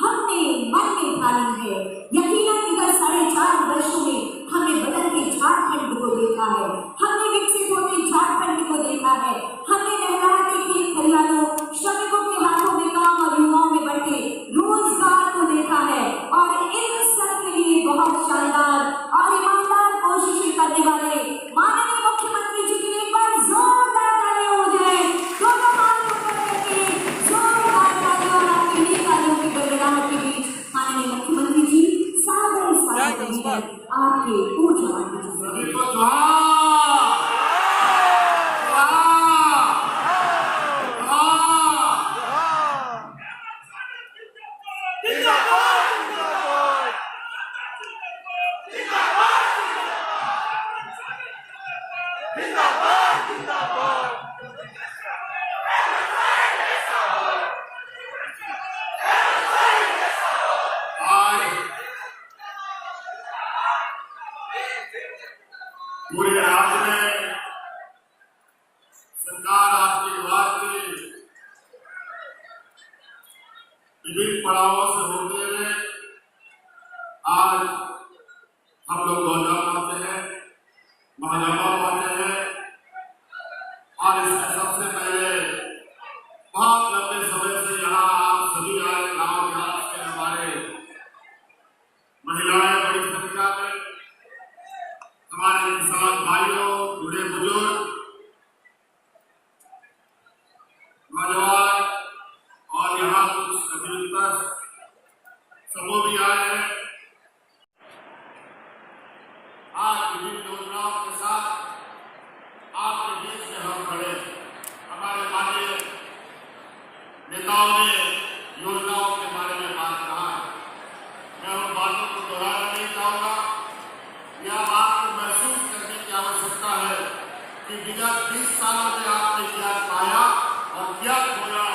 हमने मन में ठानी है। यकीनन विगत 4.5 वर्षों में हमने बदलते झारखंड को देखा है, हमने विकसित होते झारखंड को देखा है, हमने लहराते खेत खलिहानों, श्रमिकों के हाथों में काम और युवाओं में बढ़ते रोजगार को देखा है। और इन सब के लिए बहुत शानदार और ईमानदार कोशिशें करने वाले माननीय मुख्यमंत्री जी की एक बार जोरदार तालियां हो जाए। दोनों हाथ ऊपर करके जोरदार तालियों और आपकी नई तालियों की गड़गड़ाहट के बीच माननीय मुख्यमंत्री जी सादर स्वागत है आपके ऊर्जावान पूरे राज्य में सरकार आपके विभाग के विभिन्न पड़ावों से होते हुए आज हम लोग गोड्डा पहुंचे हैं, महागामा पहुंचे हैं। और इसमें सबसे पहले बहुत लंबे समय से यहाँ आप सभी आए, गाँव देहात के हमारे महिलाएं बड़ी संख्या में, हमारे किसान भाइयों, बूढ़े बुजुर्ग, नौजवान और यहाँ कुछ अभिनेता समूह भी आए हैं। आज विभिन्न योजनाओं के साथ आपके बीच में हम खड़े। हमारे माननीय नेताओं ने योजनाओं के बारे में बात कहा है। मैं उन बातों को दोहराना नहीं चाहूंगा। यह बात को महसूस करने की आवश्यकता है कि विगत 20 सालों में आपने क्या पाया और क्या खोया,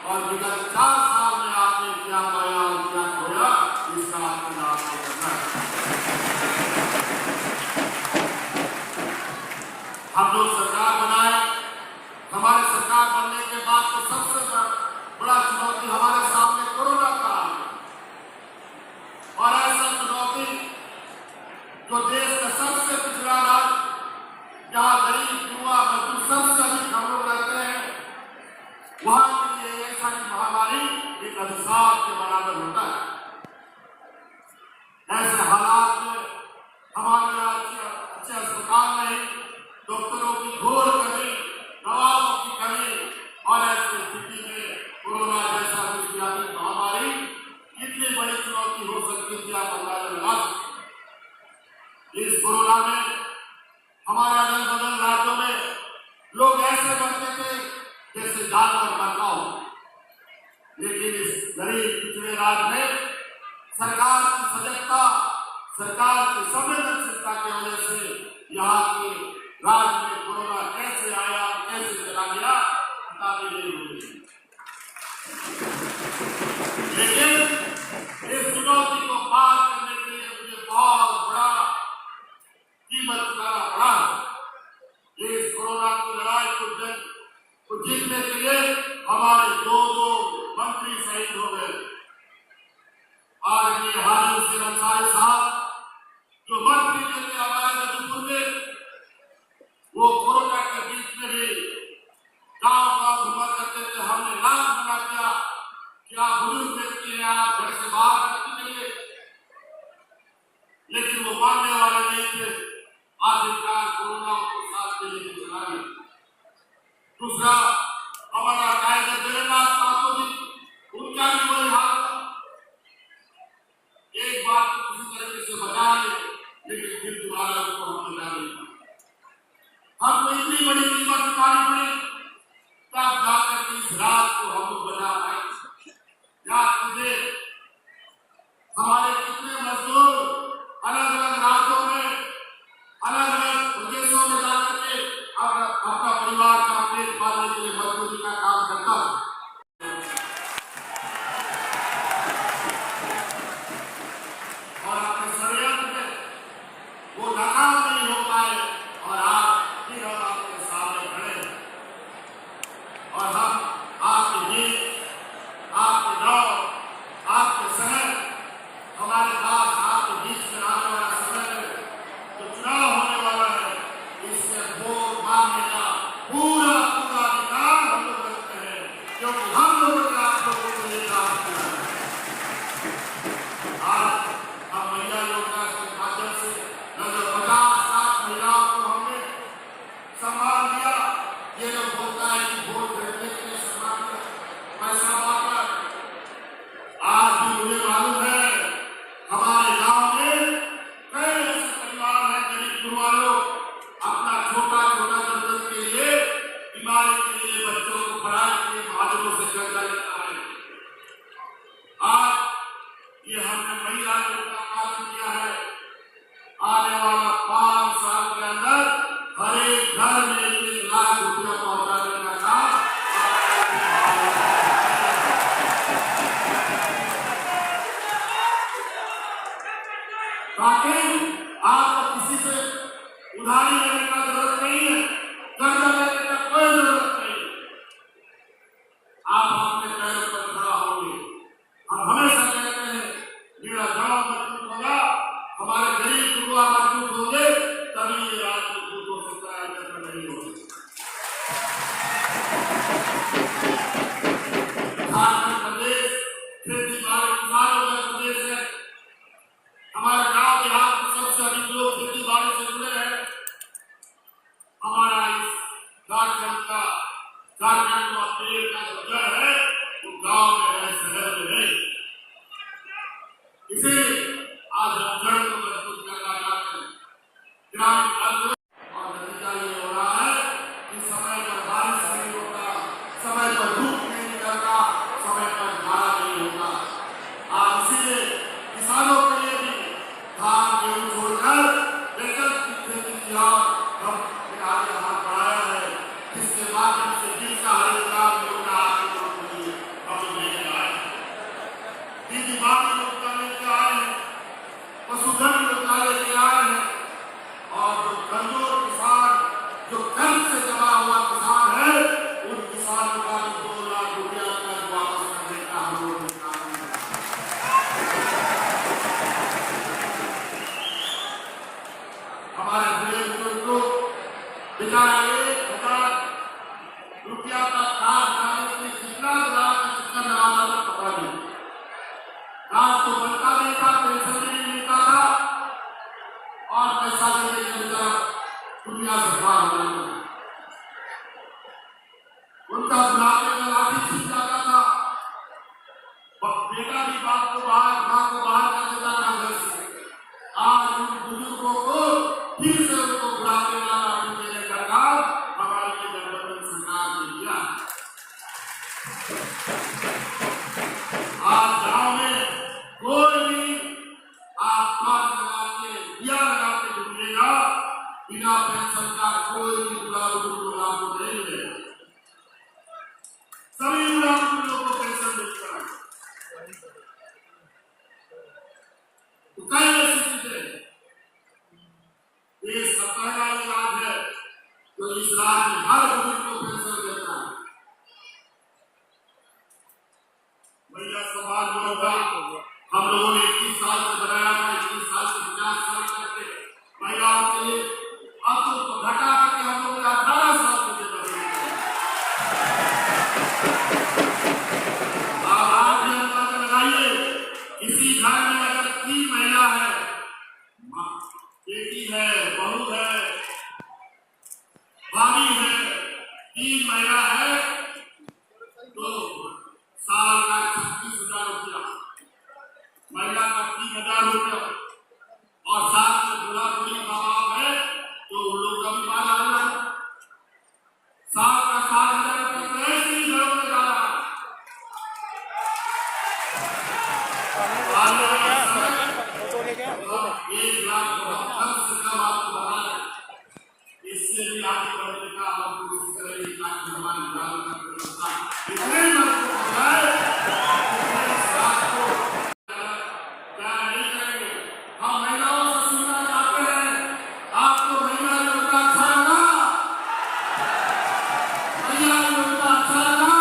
और विगत 4 साल में आपने क्या पाया और क्या खोया, इसका आपको आपको करना है। हम लोग सरकार बनाए, हमारे सरकार बनने के बाद तो सबसे बड़ा चुनौती हमारे सामने कोरोना का है, और ऐसा चुनौती जो देश का सबसे पिछड़ा राज्य, जहां गरीब युवा मजदूर सबसे अधिक हम लोग रहते हैं, वहां के लिए ऐसा महामारी एक अभिशाप के बराबर होता है। ऐसे हालात में हमारे अच्छे अस्पताल नहीं, डॉक्टरों की घोर कमी, दवाओं की कमी, और ऐसी स्थिति में कोरोना जैसा विश्वव्यापी महामारी कितनी बड़ी चुनौती हो सकती थी, आप अंदाजा लगा सकते। इस कोरोना में हमारे अगल बगल राज्यों में लोग ऐसे बनते थे जैसे जानवर बनता हो, लेकिन इस गरीब पिछड़े राज्य में सरकार की सजगता, सरकार की संवेदनशीलता की वजह से यहाँ के राज्य में कोरोना कैसे आया, कैसे चला गया, पता भी नहीं हुई। लेकिन इस चुनौती को पार करने के लिए मुझे बहुत बड़ा कीमत चुकाना पड़ा। इस कोरोना की लड़ाई को जीतने के लिए हमारे दो मंत्री शहीद हो गए। आदरणीय हाजी हुसैन अंसारी साहब जो मंत्री थे हमारे मधुपुर में, वो कोरोना के बीच में भी गांव घुमा करते थे। हमने लाभ बना किया कि आप बुजुर्ग व्यक्ति हैं, आप घर से बाहर निकलिए, लेकिन वो मानने वाले नहीं थे। आखिरकार कोरोना को साथ में लेकर चला गया। दूसरा हमारा टाइगर जगन्नाथ महतो जी, उनका भी वही हाल था। एक बार तो किसी तरीके से बचा ले, लेकिन फिर दोबारा उसको हम बचा नहीं। हमको इतनी बड़ी बेटा भी बाप को बाहर, माँ को बाहर कर देता था घर से। आज उन बुजुर्गों को फिर से उनको बुढ़ापे वाला लाभ देने का काम हमारी गठबंधन सरकार ने किया। आज गांव में कोई भी आप पास लगा के दिया लगा के ढूंढेगा, बिना पेंशन का कोई भी बुढ़ा बुजुर्ग लाभ नहीं मिलेगा। सभी बुढ़ा बुजुर्गों को पेंशन मिलता है। तो कई ऐसी चीजें ये पहला इलाज है जो इस राज्य में हर बुजुर्ग को पेंशन देता है। महिला समाज होगा, हम लोगों ने 21 साल से बनाया था, 21 साल से 50 साल करके महिलाओं के लिए अब तो घटा करके हम लोग 18 साल के लिए बनाए। आप भी अंदाजा लगाइए, किसी घर में अगर 3 महिला है, बेटी है, बहू है, भाभी है, 3 महिला है, तो साल का 36,000 रुपया, महिला का 3,000 रुपया, और साथ में बुढ़ा बुढ़ी माँ बाप है तो उन लोग का भी 12,000, साल का 7,000 रुपया ऐसे ही घरों में जा रहा है। 1 लाख कम से कम आपको बना है, इससे भी आगे बढ़ने का हम कोशिश करेंगे ताकि हमारी ग्रामीण अर्थव्यवस्था इतने मजबूत हो जाए। क्या नहीं करेंगे, हम महिलाओं से सुनना चाहते हैं, आपको महिला योजना अच्छा लगा? महिला योजना अच्छा लगा?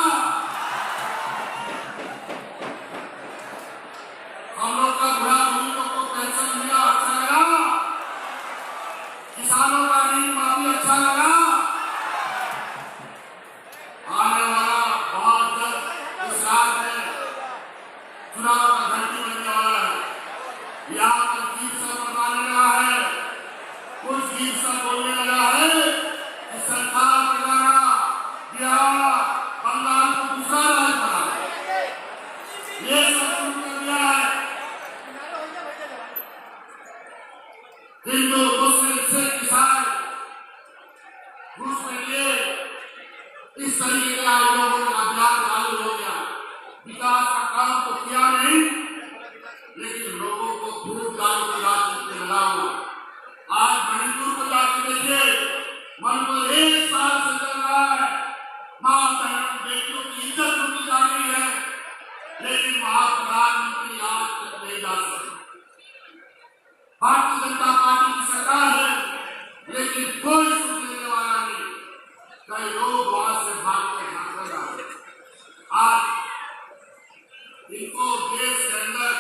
हम लोग का बुढ़ा बुजुर्गों को पेंशन मिला, अच्छा लगा? किसानों का ऋण माफी अच्छा लगा? आने वाला बहुत जल्द इस राज्य में चुनाव का घंटी बनने वाला है। यहाँ पर गीत सब बनवाने लगा है, कुछ गीत सब बोलने लगा है कि सरकार के द्वारा बिहार बंगाल को दूसरा राज्य बना, ये सब शुरू कर दिया है। हिंदू मुस्लिम सिख ईसाई घूस में लिए इस तरीके का लोगों का अभियान चालू हो गया। विकास का काम तो किया नहीं, लेकिन लोगों को दूर दारू की राजनीति में लगा हुआ। आज मणिपुर को जाकर देखिए, मणिपुर 1 साल से चल रहा है, मां बहन बेटियों की इज्जत लूटी जा रही है, लेकिन वहां प्रधानमंत्री आज तक नहीं जा सकते। भारतीय जनता पार्टी की सरकार है, लेकिन कोई सुन लेने वाला नहीं। कई लोग वहां से भाग कर भाग रहे। आज इनको देश के अंदर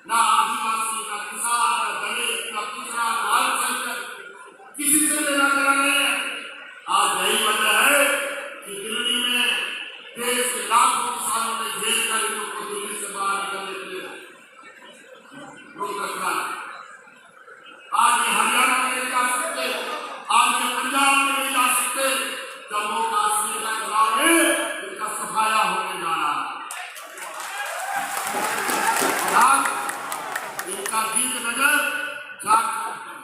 ना आदिवासी, ना किसान, ना दलित, ना पिछड़ा, ना अल्पसंख्यक किसी से लेना देना नहीं है। आज यही वजह है कि दिल्ली में देश के लाखों किसानों ने घेर कर इन लोगों को दिल्ली से बाहर निकलने के लिए रोक रखा है। आज ये हरियाणा में नहीं जा सकते, आज ये पंजाब में नहीं जा सकते, जम्मू कश्मीर का चुनाव में इनका सफाया होने जा रहा है। आज इनका दीन नजर झारखंड है,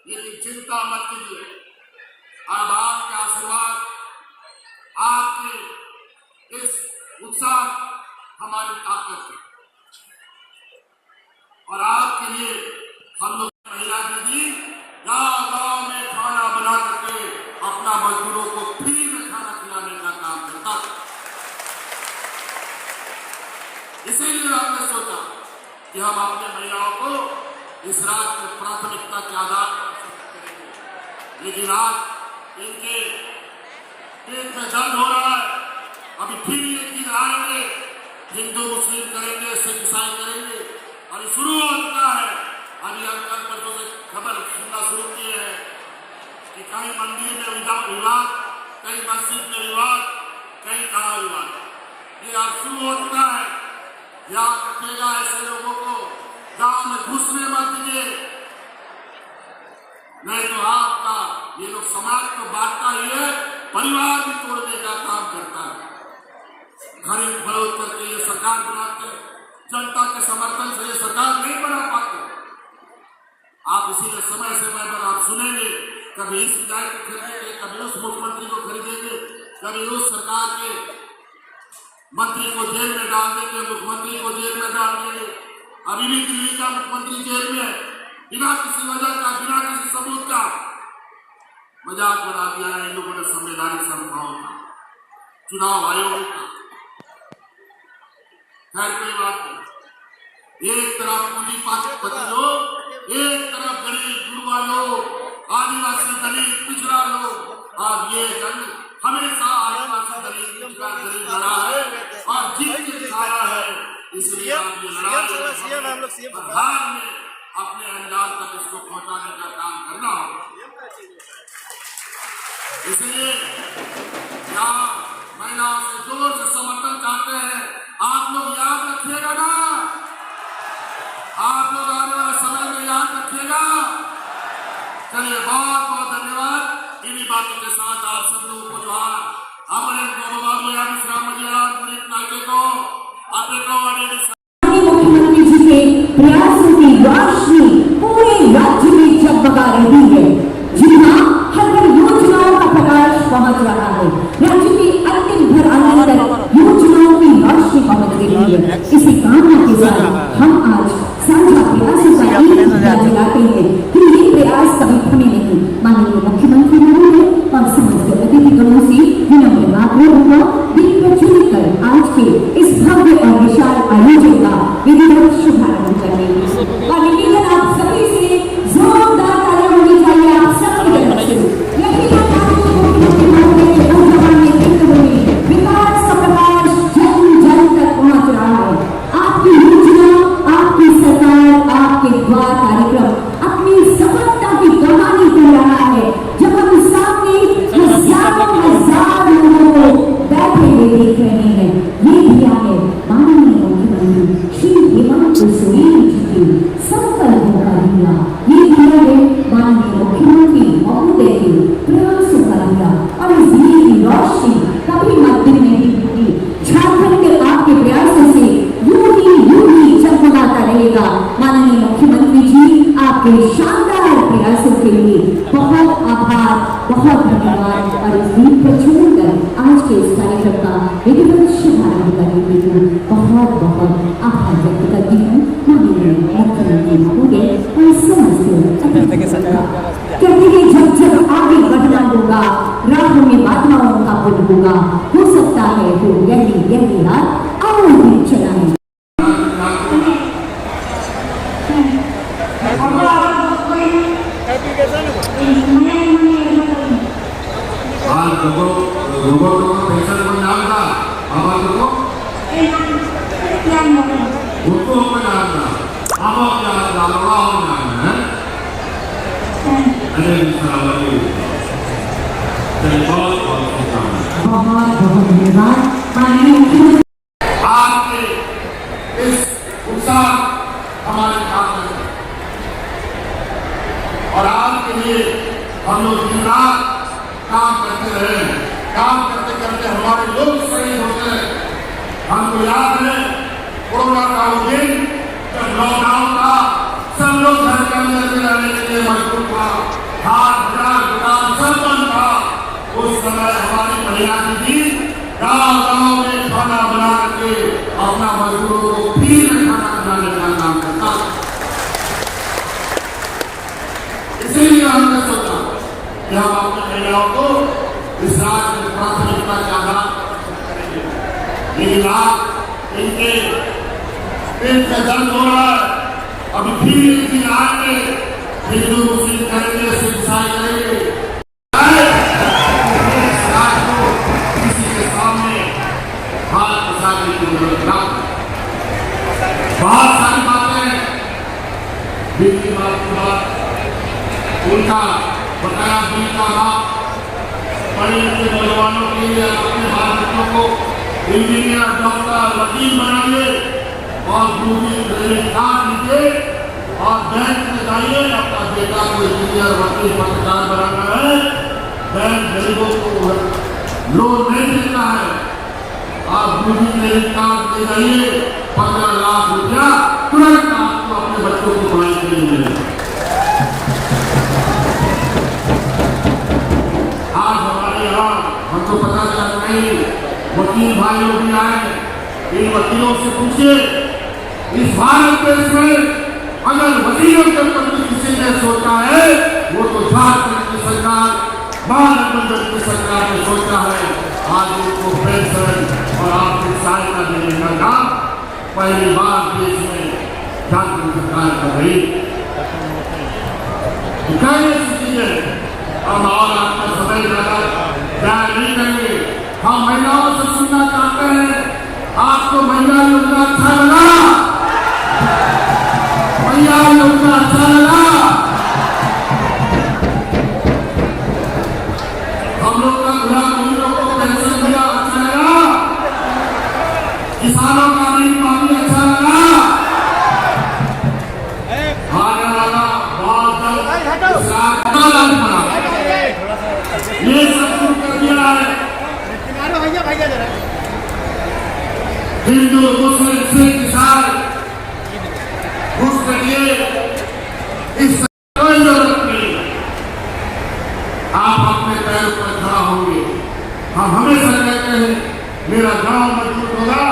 लेकिन चिंता मत कीजिए, अब आपके आशीर्वाद, आपके इस उत्साह हमारी ताकत है। और आपके लिए हम लोग महिला दीदी गाँव में खाना बना करके अपना मजदूरों को फ्री में खाना खिलाने का काम करता था। इसीलिए हमने सोचा कि हम अपने महिलाओं को इस राज्य में प्राथमिकता के आधार पर करेंगे। लेकिन आज इनके पेट में दर्द हो रहा है, अभी फिर ये दिन आएंगे, हिंदू मुस्लिम करेंगे, सिख ईसाई करेंगे, और शुरू हो चुका है। अभी अंकल पर से खबर सुनना शुरू की है कि कहीं मंदिर में विवाद, कहीं मस्जिद में विवाद, कहीं कहाँ विवाद, ये अब शुरू हो चुका है। याद रखिएगा, ऐसे लोगों को गांव में घुसने मत दीजिए, नहीं तो आपका ये लोग समाज को बांटता ही है, परिवार भी तोड़ने का काम करता है। खरीद फरोख्त करके ये सरकार बनाते हैं। जनता के समर्थन से ये सरकार नहीं बना पाती। आप इसीलिए समय समय पर आप सुनेंगे, कभी इस विधायक को खरीदेंगे, कभी उस मुख्यमंत्री को खरीदेंगे, कभी उस सरकार के मंत्री को जेल में डाल देंगे, मुख्यमंत्री को जेल में डाल देंगे। अभी भी दिल्ली का मुख्यमंत्री जेल में है, बिना किसी वजह का, बिना किसी सबूत का मजाक बना दिया है इन लोगों ने संवैधानिक संस्थाओं का, चुनाव आयोग का। खैर कोई बात नहीं। एक तरफ पूंजीपति लोग, एक तरफ गरीब गुरुआ लोग, आदिवासी दलित पिछड़ा लोग। और ये जंग हमेशा आदिवासी दलित पिछड़ा गरीब लड़ा है और जीत के दिखाया है। इसलिए आप ये लड़ाई हार में अपने अंजाम तक इसको पहुंचाने का काम करना होगा। इसलिए क्या महिलाओं से जोर से समर्थन चाहते हैं, आप लोग याद रखिएगा ना, आप लोग आने वाले समय में याद रखिएगा। चलिए बहुत बहुत धन्यवाद। इन्हीं बातों के साथ आप सब लोगों को जोहार। हमारे बाबू या विश्राम नायके को अपने मुख्यमंत्री जी के प्रयासों की रोशनी पूरे राज्य में जगमगा रही है। जी हाँ, हर घर योजनाओं का प्रकाश पहुंच रहा है। राज्य के अंतिम घर आने तक योजनाओं की रोशनी पहुंच रही है। इसी कामना के साथ हम आज साझा प्रयासों का एक जलाते हैं कि ये प्रयास कभी थमे नहीं। माननीय मुख्यमंत्री महोदय और समस्त अतिथिगणों से विनम्र आग्रह होगा, दीप प्रज्वलित कर आज के इस भव्य और विशाल आयोजन का विधिवत शुभारंभ करेंगे। और निवेदन आप सभी से जोरदार तालियां होनी चाहिए आप सबकी तरफ से। विकास का प्रकाश जन जन तक पहुंच रहा है। आपकी योजना, आपकी सरकार, आपके द्वार कार्यक्रम अपनी सफलता की कहानी कर रहा है। जब हम सामने हजार लोगों को बैठे हुए देख रहे हैं, ये दिया है माननीय मुख्यमंत्री श्री हेमंत सोरेन जी की संकल्पों का दिया। ये दिया है माननीय मुख्यमंत्री महोदय के प्रयासों का दिया। और इस दिए की रोशनी कभी मत दिन नहीं होगी। झारखंड के आपके प्रयासों से यूं ही जगमगाता रहेगा। माननीय मुख्यमंत्री जी, आपके शानदार प्रयासों के लिए बहुत आभार, बहुत धन्यवाद। और इस दीप को छोड़कर आज के इस कार्यक्रम का विधिवत शुभारंभ करने के लिए बहुत बहुत आभार व्यक्त करती हूँ माननीय मुख्यमंत्री महोदय और समस्त कहते हैं जब आगे बढ़ना होगा, राहों में बाधाओं का पुल होगा, हो सकता है तो गहरी रात और भी चलाएं। लोगों को पेंशन को डालना, अब लोगों उनको को डालना, अब क्या डालना है? अरे बहुत धन्यवाद माननीय आपके इस उत्साह हमारे काम में और आपके लिए हम लोग दिन रात काम करते रहे। काम करते करते हमारे लोग शहीद होते हैं। हमको याद है कोरोना का वो दिन जब लॉकडाउन था, सब लोग घर के अंदर में रहने के लिए मजबूर था, हाथ बाजार दुकान सब बंद था। उस समय हमारी महिला दीदी गाँव में खाना बना के अपना मजदूरों को फ्री में खाना खिलाने का काम करता। इसीलिए हमने सोचा कि हम अपने महिलाओं को इस राज्य में प्राथमिकता के आधार पर, लेकिन आज इनके पेट में दर्द हो रहा है। अभी फिर एक दिन आएंगे, हिंदू मुस्लिम करेंगे, सिख ईसाई करेंगे। राज को किसी के सामने हाथ पसारने की जरूरत ना। बहुत सारी बातें बिल की बात उनका बताया बिल का बात पढ़े लिखे नौजवानों के लिए अपने बाल बच्चों को इंजीनियर, डॉक्टर, वकील बनाइए और दूसरी कार्ड लीजिए और बैंक में जाइए। अपना बेटा को इंजीनियर, वकील, पत्रकार बनाना है, बैंक गरीबों को लोन नहीं देता है। आप दूसरी क्रेडिट कार्ड दे जाइए, 15 लाख रुपया तुरंत आपको अपने बच्चों को पढ़ाई के लिए मिलेगा। आज हमारे यहाँ हमको पता चल नहीं, वकील भाई लोग भी आए, इन वकीलों से पूछिए, इस भारत देश में अगर वकीलों के प्रति किसी ने सोचा है, वो तो झारखंड की सरकार, महागठबंधन की सरकार ने सोचा है। आज उनको पेंशन और आर्थिक सहायता देने का काम पहली बार देश में झारखंड सरकार कर रही। हम और आपका समय ज्यादा जाया नहीं करेंगे। हम महिलाओं से सुनना चाहते हैं, आपको महिला योजना अच्छा लगा? महिला योजना अच्छा लगा? हम लोग का गृह को पेंशन दिया अच्छा लगा? किसानों का ऋण माफी अच्छा लगा? आने वाला बहुत ये सब शुरू कर दिया है। हिंदू मुस्लिम सिख ईसाई उसके लिए इस कोई जरूरत नहीं। आप अपने पैरों पर खड़ा होंगे। हम हमेशा कहते हैं, मेरा गांव मजबूत होगा,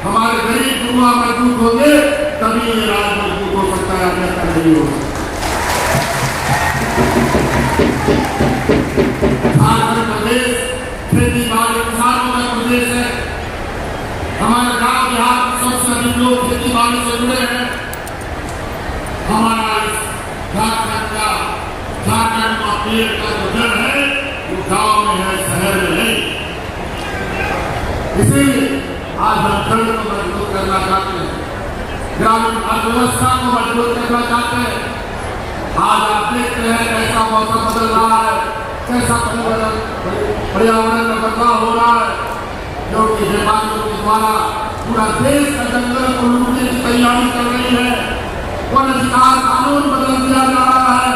हमारे गरीब युवा मजबूत होंगे, तभी ये राज्य मजबूत हो सकता है, अन्यथा नहीं होगा। झारखंड प्रदेश खेती बाड़ी किसानों का प्रदेश है। हमारे गांव देहात सबसे अधिक लोग खेती बाड़ी से जुड़े हैं। हमारा इस झारखंड का पेड़ का जो जड़ है वो गांव में है, शहर में नहीं। इसीलिए आज हम जड़ को मजबूत करना चाहते हैं, ग्रामीण अर्थव्यवस्था को मजबूत करना चाहते हैं। आज आप देखते हैं कैसा मौसम बदल रहा है, कैसा पर्यावरण में बदलाव हो रहा है, क्योंकि व्यापारियों के द्वारा पूरा देश का जंगल को लूटने की तैयारी कर रही है। वन अधिकार कानून बदल दिया जा रहा है।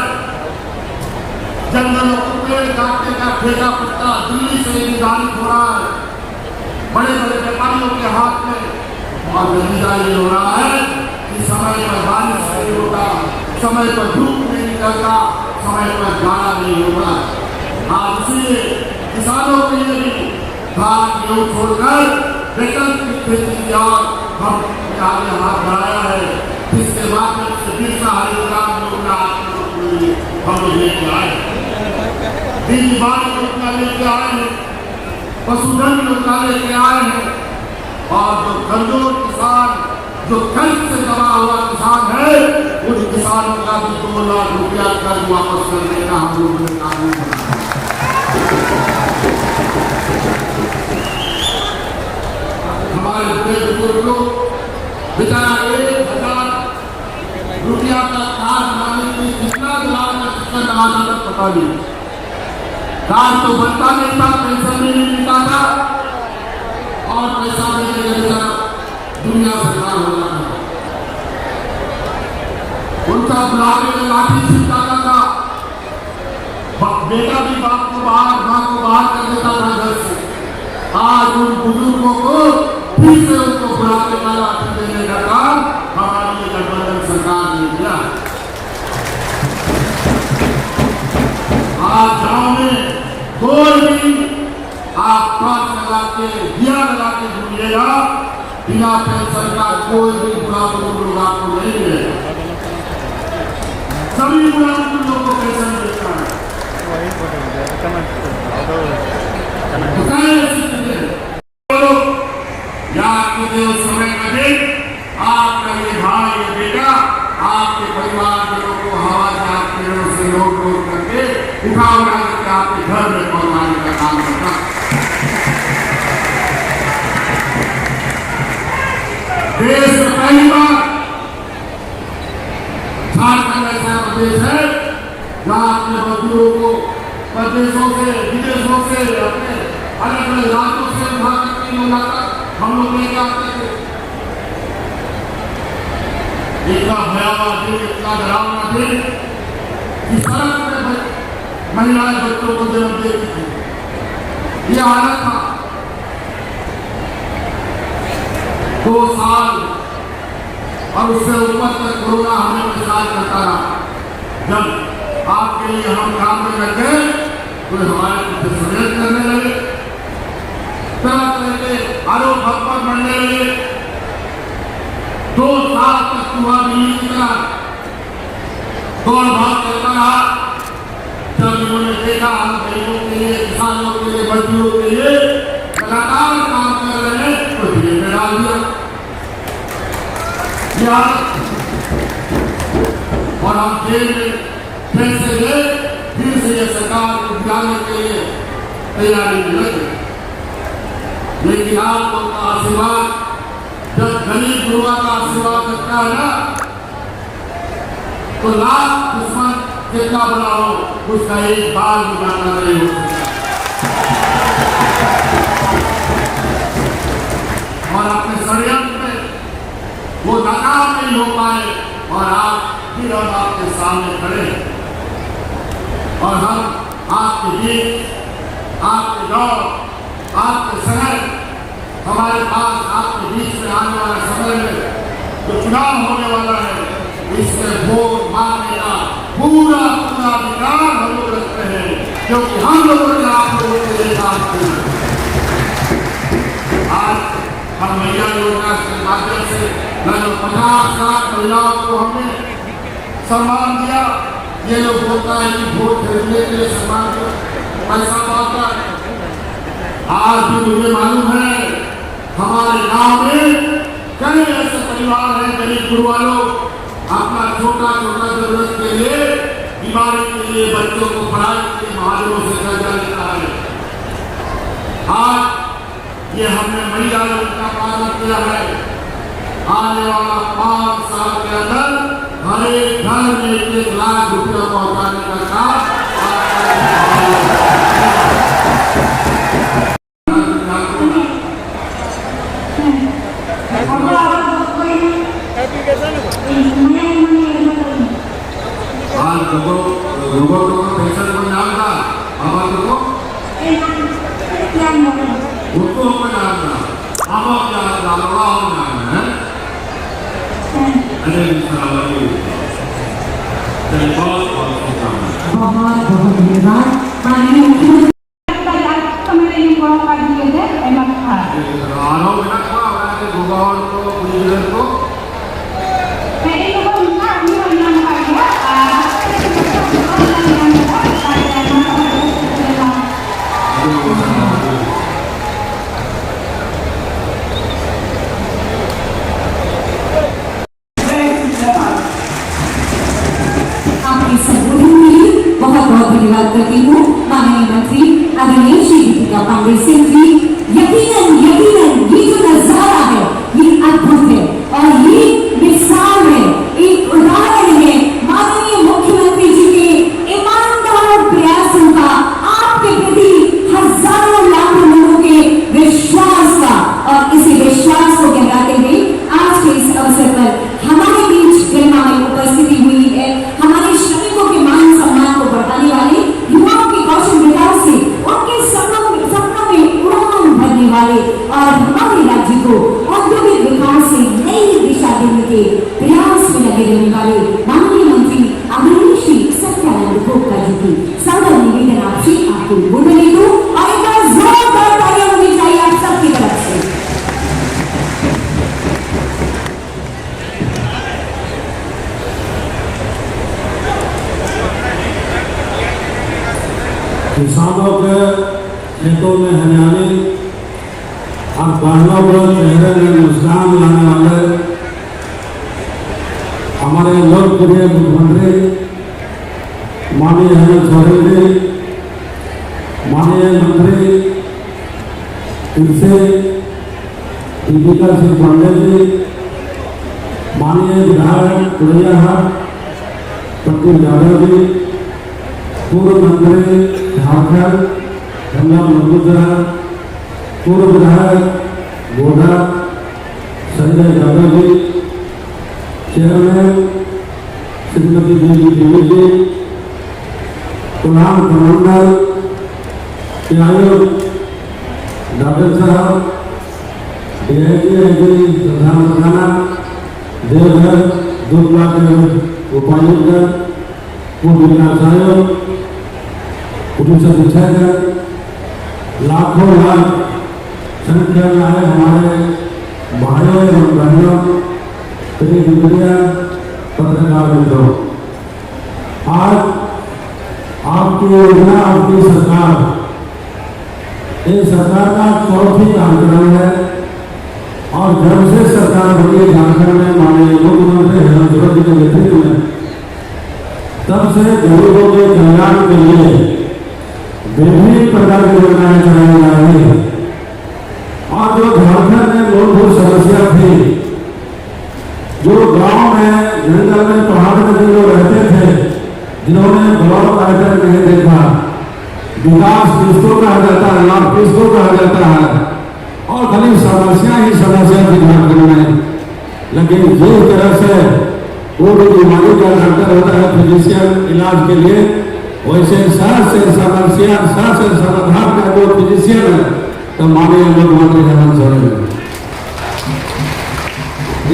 जंगलों को पेड़ काटने का ठेका पट्टा दिल्ली से निर्धारित हो रहा है, बड़े बड़े व्यापारियों के हाथ में। और नतीजा ये हो रहा है कि समय पर बारिश नहीं होता, समय पर धूप नहीं निकलता, समय पर गाना नहीं होता। आज इसलिए किसानों के लिए भी धान गेहूं छोड़कर वेतन की खेती की और हम आगे हाथ बढ़ाया है, जिसके माध्यम से बिरसा हरित योजना हम लोग लेके आए, बीज बाढ़ योजना लेके आए हैं, पशुधन योजना लेके आए हैं। और जो कमजोर किसान, जो कर्ज से दबा हुआ किसान है, उन किसानों का भी 2 लाख रुपया कर्ज वापस करने का हम लोगों ने कानून बनाया। हमारे बुजुर्ग लोग बेचारा 1000 रुपया का कार्ड बनाने के लिए कितना लगाना तक पता नहीं। कार्ड तो बनता नहीं था, पेंशन नहीं मिलता था, और पैसा मिलने के बेचारा दुनिया से बाहर हो जाता था। उनका बुलाने में लाठी छिड़काता था, बेटा भी बाप को बाहर, मां को बाहर कर देता था घर से। आज उन बुजुर्गों को फिर से उनको बुलाने का लाठी देने का काम हमारी गठबंधन सरकार ने किया। आज गांव में कोई भी आप टॉर्च लगा के, दिया लगा के ढूंढिएगा, बिना पेंशन का कोई भी बुरा लोग आपको नहीं मिलेगा। सभी बुरा लोगों को पेंशन मिलता है। समय कभी आपका ये भाई, ये बेटा, आपके परिवार के लोगों को हवा से आपके पेड़ों से लोट करके उठा करके आपके घर में पहुंचाने का काम करता। देश में पहली बार झारखंड ऐसा प्रदेश है जहां अपने मजदूरों को प्रदेशों से, विदेशों से, अपने अलग अलग राज्यों से उठा करके लाकर हम लोग लेके आते थे। इतना भयावह दिन, इतना डरावना दिन कि सड़क पर महिलाएं बच्चों को जन्म देती थी, ये हालत था। 2 साल और उससे ऊपर तक कोरोना हमें परेशान करता रहा। जब आपके लिए हम काम में लगे तो हमारे पीछे षड्यंत्र करने लगे, तरह तरह के आरोप हम पर बढ़ने लगे। 2 साल तक हुआ दिल्ली की तरह दौड़ भाग करता रहा। जब उन्होंने देखा हम गरीबों के लिए, किसानों के लिए, मजदूरों के लिए लगातार काम कर रहे हैं तो जेल में डाल दिया। और हम जेल में फिर से ये सरकार को गिराने के लिए तैयारी में लगे। लेकिन आप लोगों का आशीर्वाद, जब गरीब गुरुआ का आशीर्वाद करता है ना, तो लाख दुश्मन कितना बड़ा हो उसका एक बार भी जानना नहीं हो सकता। और अपने षड्यंत्र में वो नाकाम नहीं हो पाए और आज फिर हम आपके सामने खड़े हैं। और हम आपके बीच, आपके गांव, आपके शहर, हमारे पास आपके बीच में आने वाले समय में जो चुनाव होने वाला है, इसमें वोट मांगने का पूरा अधिकार हम लोग रखते हैं, क्योंकि हम लोगों ने आप लोगों के लिए काम किया। आज हम महिला योजना के माध्यम से लगभग 50 लाख महिलाओं को हमने सम्मान दिया। ये लोग बोलता है कि वोट खरीदने के लिए सम्मान पैसा पाता है। आज भी मुझे मालूम है हमारे गांव में कई ऐसे परिवार हैं, गरीब गुरुआ लोग अपना छोटा छोटा जरूरत के लिए, बीमारी के लिए, बच्चों को पढ़ाई के लिए महाजनों से कर्जा लेता है। आज ये हमने महिला योजना पालन किया है। आने वाला 5 साल के अंदर हर एक घर में 1 लाख रुपया पहुंचाने का काम लोगों को पेंशन को नाम था, अब उनको नाम था, अब क्या नाम है? अरे बहुत धन्यवाद माननीय मुख्यमंत्री। धन्यवाद करती हूँ माननीय मंत्री आदरणीय श्री दीपिका पांडे सिंह जी। यकीनन ये जो नजारा है ये अद्भुत है और ये मिसाल है, एक उदाहरण है माननीय मुख्यमंत्री जी के ईमानदार प्रयासों का, आपके प्रति हजारों लाखों लोगों के विश्वास का। और इसी विश्वास को गहराते हुए आज के इस अवसर पर हमारे बीच गरिमामय उपस्थिति हुई है हमारे श्रमिकों के मान सम्मान को बढ़ाने वाले, युवाओं के कौशल विकास से उनके सपनों में उड़ान भरने वाले और हमारे राज्य को औद्योगिक विकास से नई दिशा देने के प्रयास में लगे रहने वाले माननीय मंत्री आदरणीय श्री सत्यानंद भोक्ता जी की सादर निवेदन आपसे आपको बोलने दो और एक बार जोरदार तालियां होनी चाहिए आप सबकी तरफ से। किसानों के खेतों में हरियाली और बहनों को चेहरे में मुस्कान लाने वाले हमारे लोकप्रिय मुख्यमंत्री माननीय हेमंत सोरेन जी, माननीय मंत्री इनसे दीपिका सिंह पांडे जी, माननीय विधायक कुड़ैयाहाट प्रफुल्ल यादव जी, पूर्व मंत्री झारखंड गंगा मधुसूदन, पूर्व विधायक गोडा संजय यादव जी, चेयरमैन श्रीमती देवी जी, प्रधान कमांडर आयोग डॉक्टर साहब, प्रधान प्रधाना देवघर दुर्गा के उपायुक्त पूर्व विकास आयोग पुलिस अधीक्षक लाखों लाख संख्या में आए हमारे भाइयों और बहनों प्रिय मीडिया पत्रकार मित्रों, आज आपकी योजना आपकी सरकार इस सरकार का चौथी कार्यक्रम है और जब से सरकार बनी झारखंड में माननीय मुख्यमंत्री हेमंत सोरेन के नेतृत्व में, तब से गरीबों के कल्याण के लिए विभिन्न प्रकार की योजनाएं चलाई जा रही है। और जो झारखंड में मूलभूत समस्या थी, जो गांव में जंगल में पहाड़ में जो लोग रहते थे, जिन्होंने ब्लॉक आइटम नहीं देखा, विकास किसको कहा जाता है, लाभ किसको कहा जाता है, और खाली समस्या ही समस्या थी झारखंड में। लेकिन जिस तरह से कोई बीमारी का डॉक्टर होता है फिजिशियन इलाज के लिए, वैसे सर से समस्या सर से समाधान का जो फिजिशियन है तो माननीय मुख्यमंत्री हेमंत सोरेन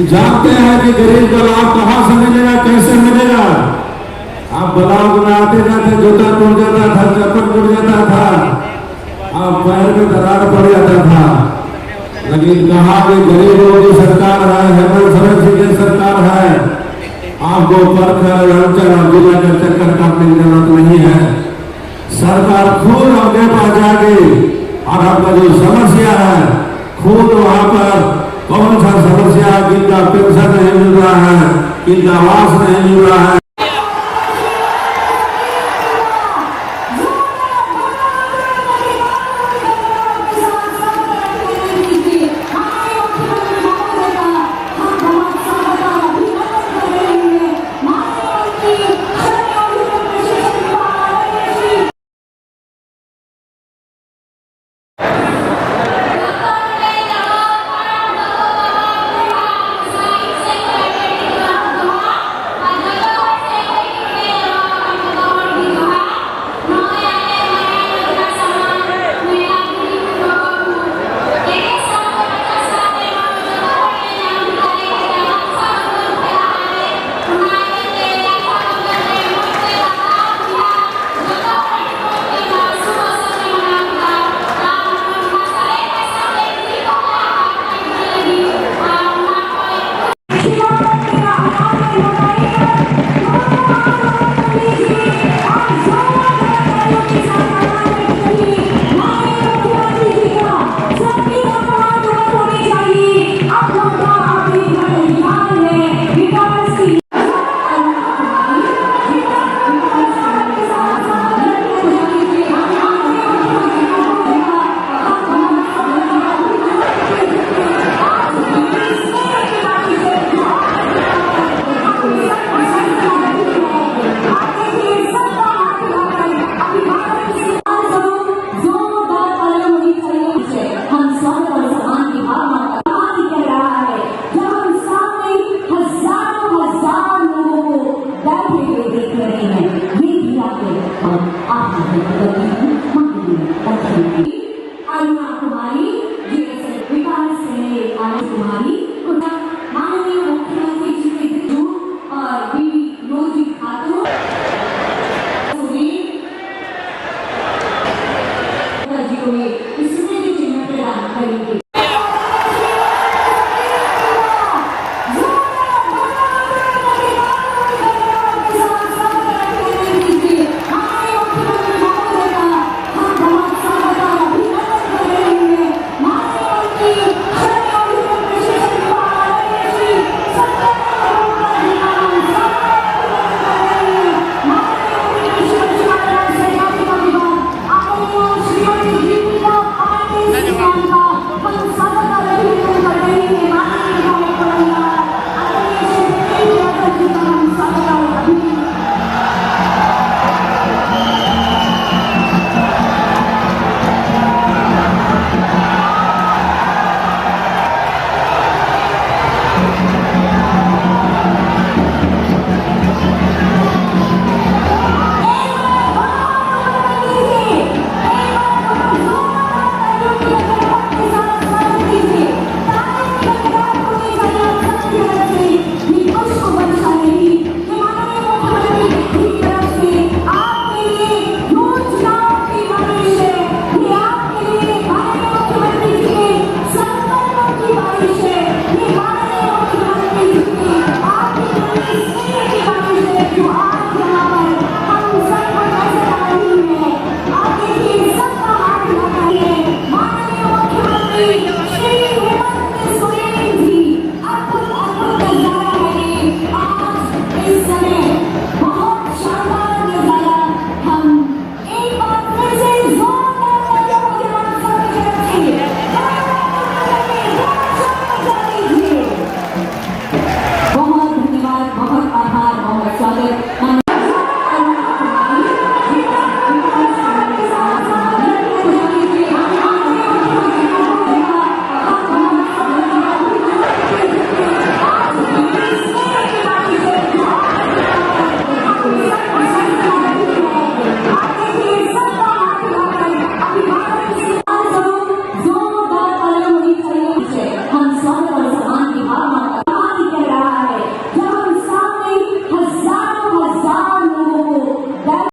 जानते हैं कि गरीब का लाभ कहाँ से मिलेगा, कैसे मिलेगा। आप ब्लॉक में आते जाते जूता टूट जाता था, चप्पल टूट जाता था, आप पैर में दरार पड़ जाता था। लेकिन कहा कि गरीबों की सरकार है, हेमंत सोरेन जी की सरकार है, आपको परखर अंचल और जिला का चक्कर काटने की जरूरत नहीं है। सरकार खुद आगे बढ़ जाएगी और आपका जो समस्या है खुद वहां पर कौन सा समस्या, किनका पेंशन नहीं मिल रहा है, किनका आवास नहीं मिल रहा है,